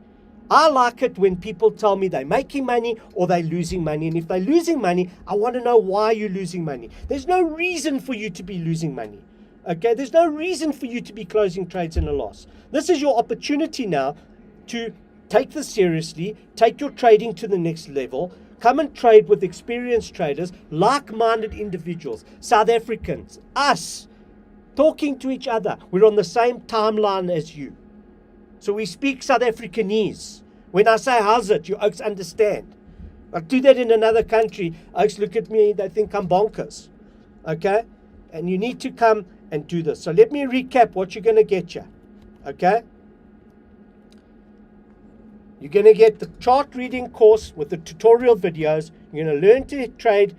I like it when people tell me they're making money or they're losing money. And if they're losing money, I want to know why you're losing money. There's no reason for you to be losing money. Okay, there's no reason for you to be closing trades in a loss. This is your opportunity now to take this seriously, take your trading to the next level. Come and trade with experienced traders, like-minded individuals, South Africans, us, talking to each other. We're on the same timeline as you. So we speak South Africanese. When I say how's it, you oaks understand. I do that in another country. Oaks look at me, they think I'm bonkers. okay? And you need to come and do this. So let me recap what you're going to get you, okay? You're going to get the chart reading course with the tutorial videos. You're going to learn to trade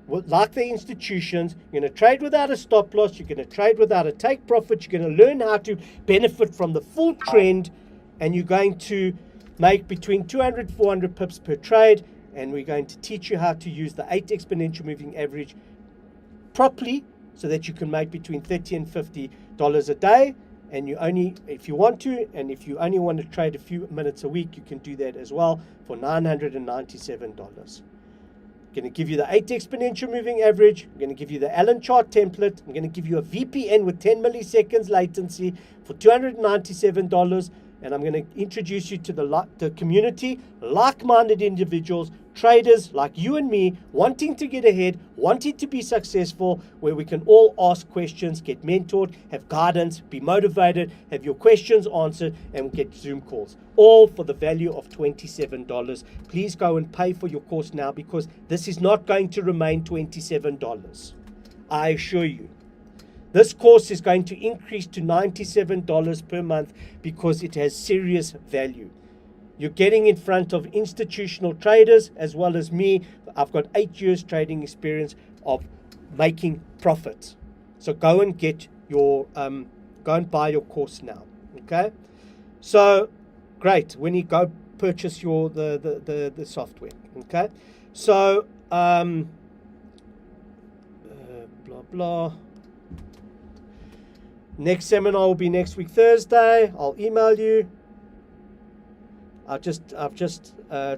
like the institutions. You're going to trade without a stop loss. You're going to trade without a take profit. You're going to learn how to benefit from the full trend, and you're going to make between 200 400 pips per trade. And we're going to teach you how to use the 8 exponential moving average properly, so that you can make between $30 and $50 a day. And you only, if you want to, and if you only want to trade a few minutes a week, you can do that as well for $997. I'm going to give you the 8 exponential moving average. I'm going to give you the Allen chart template. I'm going to give you a VPN with 10 milliseconds latency for $297. And I'm going to introduce you to the community, like-minded individuals, traders like you and me, wanting to get ahead, wanting to be successful, where we can all ask questions, get mentored, have guidance, be motivated, have your questions answered, and get Zoom calls. All for the value of $27. Please go and pay for your course now, because this is not going to remain $27. I assure you. This course is going to increase to $97 per month because it has serious value. You're getting in front of institutional traders as well as me. I've got 8 years trading experience of making profits. So go and get your, go and buy your course now. Okay? So great. When you go purchase your the software. Okay? So blah blah. Next seminar will be next week Thursday. I'll email you. I've just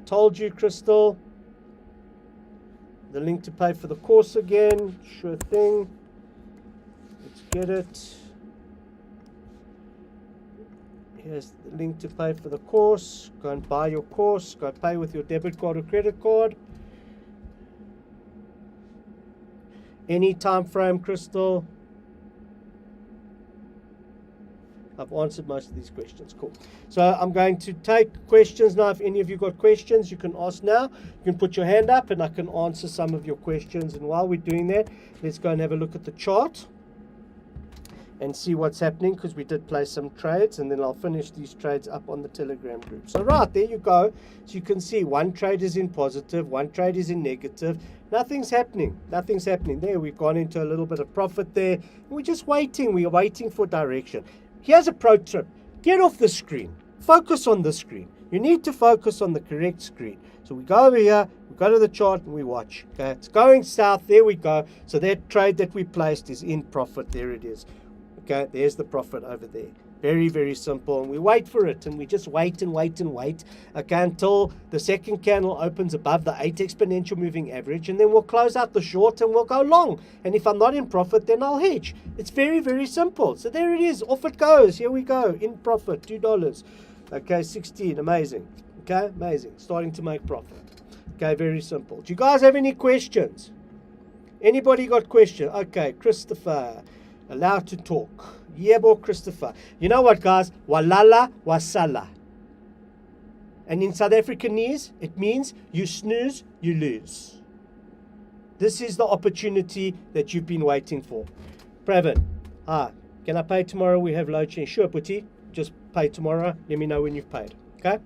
told you, Crystal, the link to pay for the course again. Sure thing. Let's get it. Here's the link to pay for the course. Go and buy your course. Go pay with your debit card or credit card. Any time frame, Crystal. I've answered most of these questions. Cool. So I'm going to take questions now. If any of you got questions, you can ask now. You can put your hand up and I can answer some of your questions. And while we're doing that, let's go and have a look at the chart and see what's happening, because we did place some trades, and then I'll finish these trades up on the Telegram group. So right, there you go. So you can see one trade is in positive, one trade is in negative. Nothing's happening. Nothing's happening there. We've gone into a little bit of profit there. We're just waiting. We're waiting for direction. Here's a pro tip. Get off the screen. Focus on the screen. You need to focus on the correct screen. So we go over here, we go to the chart and we watch. Okay, it's going south. There we go. So that trade that we placed is in profit. There it is. Okay, there's the profit over there. Very, very simple. And we wait for it, and we just wait and wait and wait, okay, until the second candle opens above the 8 exponential moving average, and then we'll close out the short and we'll go long. And if I'm not in profit, then I'll hedge. It's very, very simple. So there it is. Off it goes. Here we go. In profit, $2. Okay, 16. Amazing. Okay, amazing. Starting to make profit. Okay, very simple. Do you guys have any questions? Anybody got questions? Okay, Christopher, allowed to talk. Yebo, Christopher. You know what, guys? Walala wasala. And in South Africanese, it means you snooze, you lose. This is the opportunity that you've been waiting for. Pravin, can I pay tomorrow? We have load change. Sure, Putti. Just pay tomorrow. Let me know when you've paid. Okay?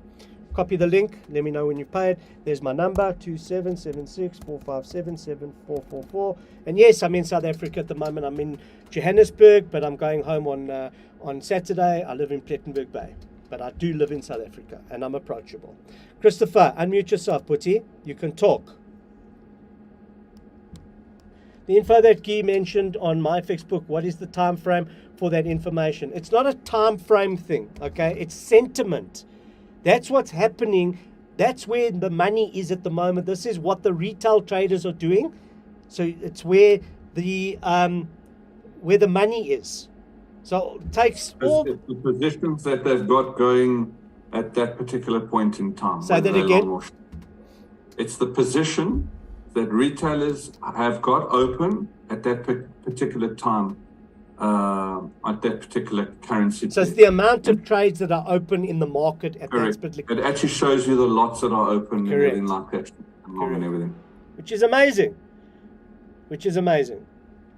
Copy the link. Let me know when you've paid. There's my number, 277645774444. And yes, I'm in South Africa at the moment. I'm in Johannesburg, but I'm going home on Saturday. I live in Plettenberg Bay, but I do live in South Africa, and I'm approachable. Christopher, unmute yourself, Putti. You can talk. The info that Guy mentioned on my Facebook, what is the time frame for that information? It's not a time frame thing, okay? It's sentiment. That's what's happening. That's where the money is at the moment. This is what the retail traders are doing. So it's where the money is. So it takes all the positions that they've got going at that particular point in time. Say that again. It's the position that retailers have got open at that particular time. At that particular currency. So it's the amount of trades that are open in the market at Correct. that particular. It actually shows you the lots that are open. Correct. And everything like that, and everything. Which is amazing. Which is amazing.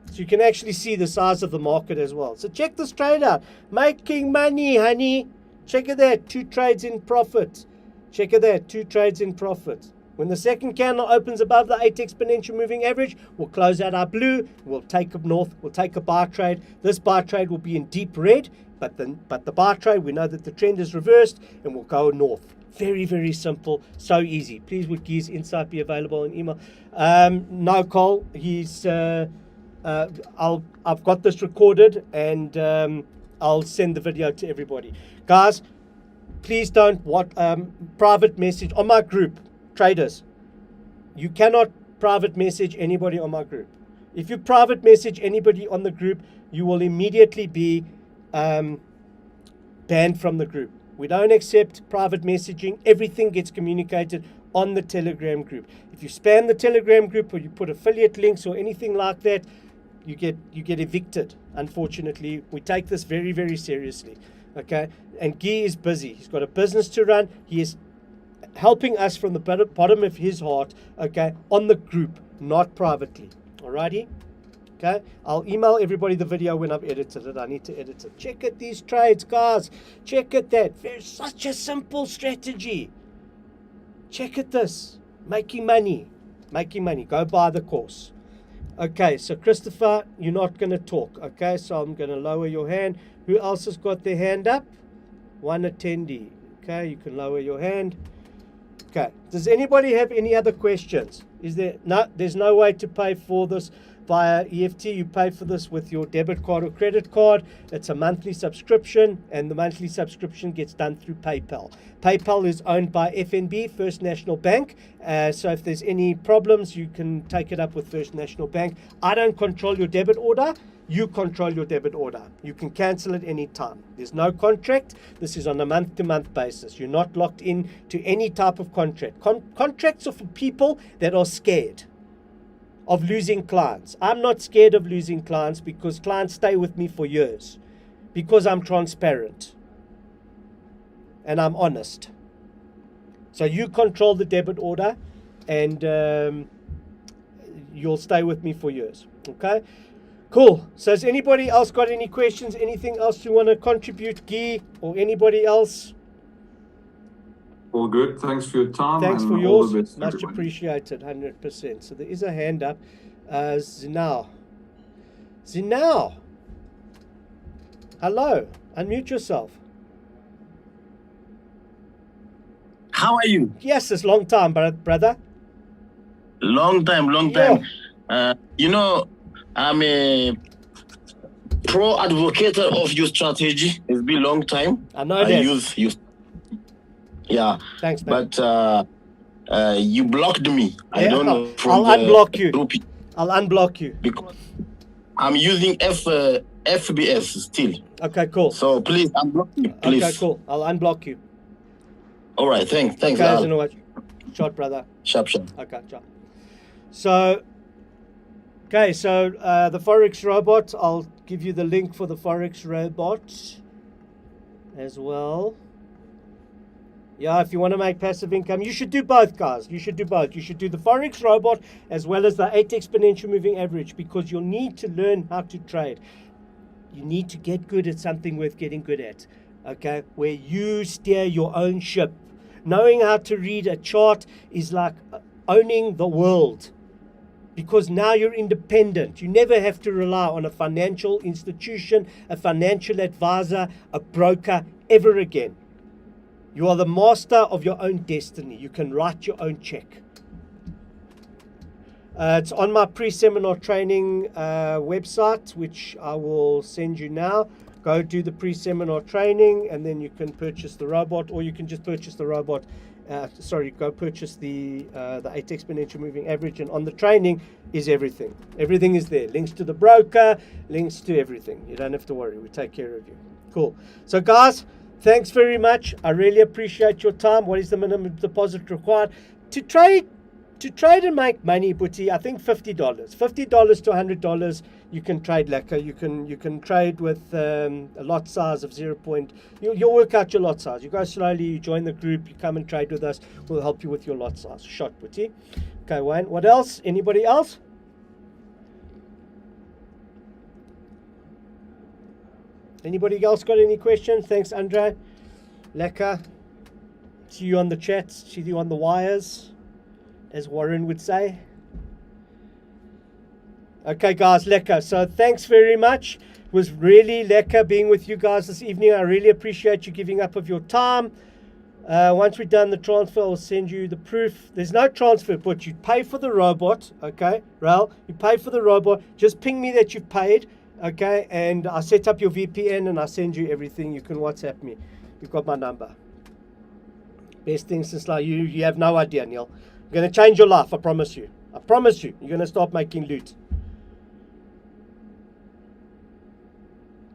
So you can actually see the size of the market as well. So check this trade out. Making money, honey. Check it there. 2 trades in profit. Check it there. 2 trades in profit. When the second candle opens above the 8 exponential moving average, we'll close out our blue. We'll take up north. We'll take a buy trade. This buy trade will be in deep red. But the buy trade, we know that the trend is reversed, and we'll go north. Very, very simple. So easy. Please would Guy's insight be available in email? No, Cole. He's... I've got this recorded, and I'll send the video to everybody. Guys, please don't private message on my group, traders. You cannot private message anybody on my group. If you private message anybody on the group, you will immediately be banned from the group. We don't accept private messaging. Everything gets communicated on the Telegram group. If you spam the Telegram group, or you put affiliate links or anything like that, you get evicted. Unfortunately, we take this very, very seriously. Okay, and Guy is busy. He's got a business to run. He is helping us from the bottom of his heart. Okay, on the group, not privately. Alrighty. Okay, I'll email everybody the video when I've edited it. I need to edit it. Check out these trades, guys. Check at that. There's such a simple strategy. Check at this. Making money. Making money. Go buy the course. Okay, so Christopher, you're not going to talk. Okay, so I'm going to lower your hand. Who else has got their hand up? One attendee. Okay, you can lower your hand. Okay, does anybody have any other questions? Is there no? There's no way to pay for this via EFT. You pay for this with your debit card or credit card. It's a monthly subscription, and the monthly subscription gets done through PayPal. PayPal is owned by FNB, First National Bank. So if there's any problems, you can take it up with First National Bank. I don't control your debit order. You control your debit order. You can cancel it any time. There's no contract. This is on a month-to-month basis. You're not locked in to any type of contract. Contracts are for people that are scared of losing clients. I'm not scared of losing clients, because clients stay with me for years, because I'm transparent and I'm honest. So you control the debit order, and you'll stay with me for years. Okay, cool. So has anybody else got any questions? Anything else you want to contribute, Guy, or anybody else? All good. Thanks for your time. Thanks and for all yours. the best, Much everyone. appreciated, 100%. So there is a hand up. Zinao. Zinao. Hello. Unmute yourself. How are you? Yes, it's long time, brother. Long time. You know, I'm a pro advocate of your strategy. It's been a long time. I know that. use. Yeah. Thanks, man. But you blocked me. I don't know. I'll unblock you. Group, I'll unblock you. because I'm using FBS still. Okay, cool. So please unblock me, please. Okay, cool. I'll unblock you. All right. Thanks. Okay, Al. shot, brother. Sharp. Okay, ciao. So the Forex robot, I'll give you the link for the Forex robot as well. Yeah, if you want to make passive income, you should do both, guys. You should do both. You should do the Forex robot as well as the 8 exponential moving average, because you'll need to learn how to trade. You need to get good at something worth getting good at, okay, where you steer your own ship. Knowing how to read a chart is like owning the world, because now you're independent. You never have to rely on a financial institution, a financial advisor, a broker ever again. You are the master of your own destiny. You can write your own check. It's on my pre-seminar training website, which I will send you now. Go do the pre-seminar training, and then you can purchase the robot, or you can just purchase the robot. Go purchase the 8 exponential moving average, and on the training is everything. Everything is there. Links to the broker, links to everything. You don't have to worry. We take care of you. Cool. So, guys, thanks very much. I really appreciate your time. What is the minimum deposit required to trade? To trade and make money, Butty, I think $50. $50 to $100, you can trade lacquer. You can trade with a lot size of 0. You'll work out your lot size. You go slowly, you join the group, you come and trade with us. We'll help you with your lot size. Shot, Butty. Okay, Wayne, what else? Anybody else? Anybody else got any questions? Thanks, Andre. Lekker. See you on the chat. See you on the wires, as Warren would say. Okay, guys, lekker. So thanks very much. It was really lekker being with you guys this evening. I really appreciate you giving up of your time. Once we've done the transfer, I'll send you the proof. There's no transfer, but you pay for the robot, okay? Raul, you pay for the robot. Just ping me that you've paid, okay? And I set up your VPN and I send you everything. You can WhatsApp me. You've got my number. Best thing since like you have no idea, Neil. I'm going to change your life, I promise you. I promise you. You're going to start making loot.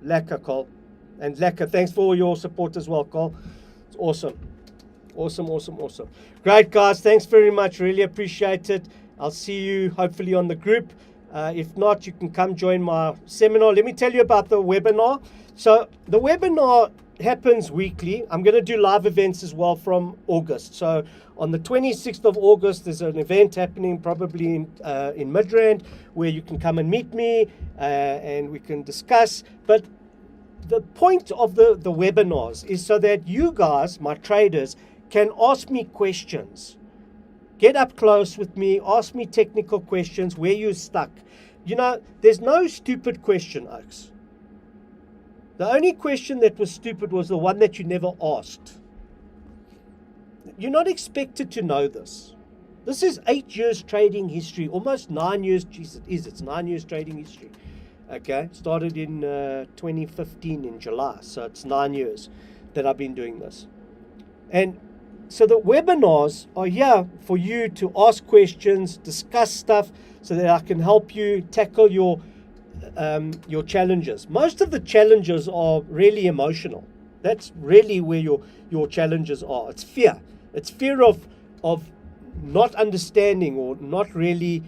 Lekker, Cole. And lekker. Thanks for all your support as well, Cole. It's awesome. Awesome, awesome, awesome. Great, guys. Thanks very much. Really appreciate it. I'll see you hopefully on the group. If not, you can come join my seminar. Let me tell you about the webinar. So the webinar happens weekly. I'm going to do live events as well from August. So on the 26th of August, there's an event happening probably in Midrand where you can come and meet me and we can discuss. But the point of the webinars is so that you guys, my traders, can ask me questions. Get up close with me, ask me technical questions where you're stuck. You know, there's no stupid question, Oaks. The only question that was stupid was the one that you never asked. You're not expected to know this. This is 8 years trading history, almost 9 years. Jeez, it's 9 years trading history. Okay, started in 2015 in July, so it's 9 years that I've been doing this. And so the webinars are here for you to ask questions, discuss stuff, so that I can help you tackle your challenges. Most of the challenges are really emotional. That's really where your challenges are. It's fear. It's fear of not understanding or not really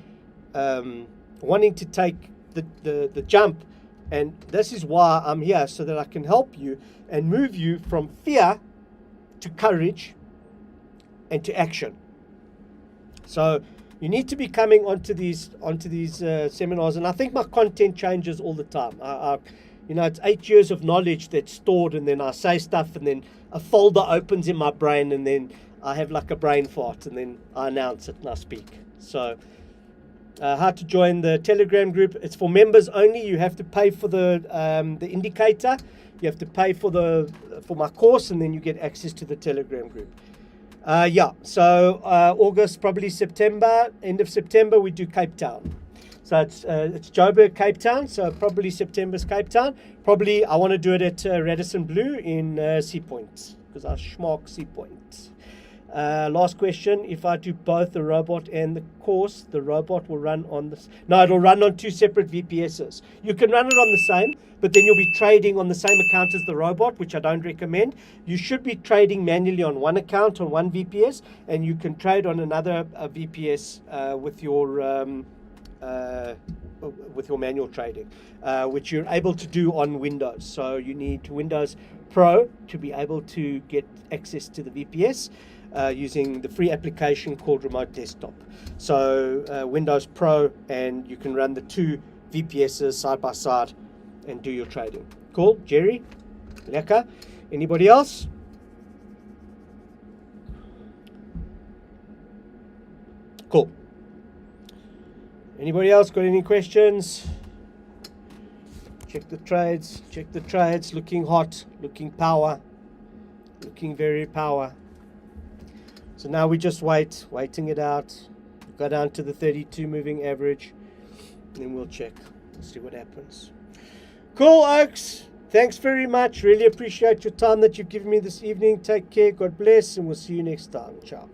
wanting to take the jump. And this is why I'm here, so that I can help you and move you from fear to courage and to action. So you need to be coming onto these seminars, and I think my content changes all the time. It's 8 years of knowledge that's stored, and then I say stuff, and then a folder opens in my brain, and then I have like a brain fart, and then I announce it and I speak. So how to join the Telegram group? It's for members only. You have to pay for the indicator. You have to pay for my course, and then you get access to the Telegram group. So August, probably September, end of September, we do Cape Town. So it's Joburg, Cape Town, so probably September's Cape Town. Probably I want to do it at Radisson Blue in Sea Point, because I schmark Sea Point. Last question, if I do both the robot and the course, the robot will run on this. No, it'll run on two separate VPSs. You can run it on the same, but then you'll be trading on the same account as the robot, which I don't recommend. You should be trading manually on one account, on one VPS, and you can trade on another VPS with your manual trading, which you're able to do on Windows. So you need Windows Pro to be able to get access to the VPS using the free application called Remote Desktop. So Windows Pro, and you can run the two VPSs side by side and do your trading. Cool, Jerry? Lekker. Anybody else? Cool. Anybody else got any questions? Check the trades, looking hot, looking power, looking very power. So now we just waiting it out. Go down to the 32 moving average, and then we'll check. We'll see what happens. Cool, Oaks. Thanks very much. Really appreciate your time that you've given me this evening. Take care. God bless, and we'll see you next time. Ciao.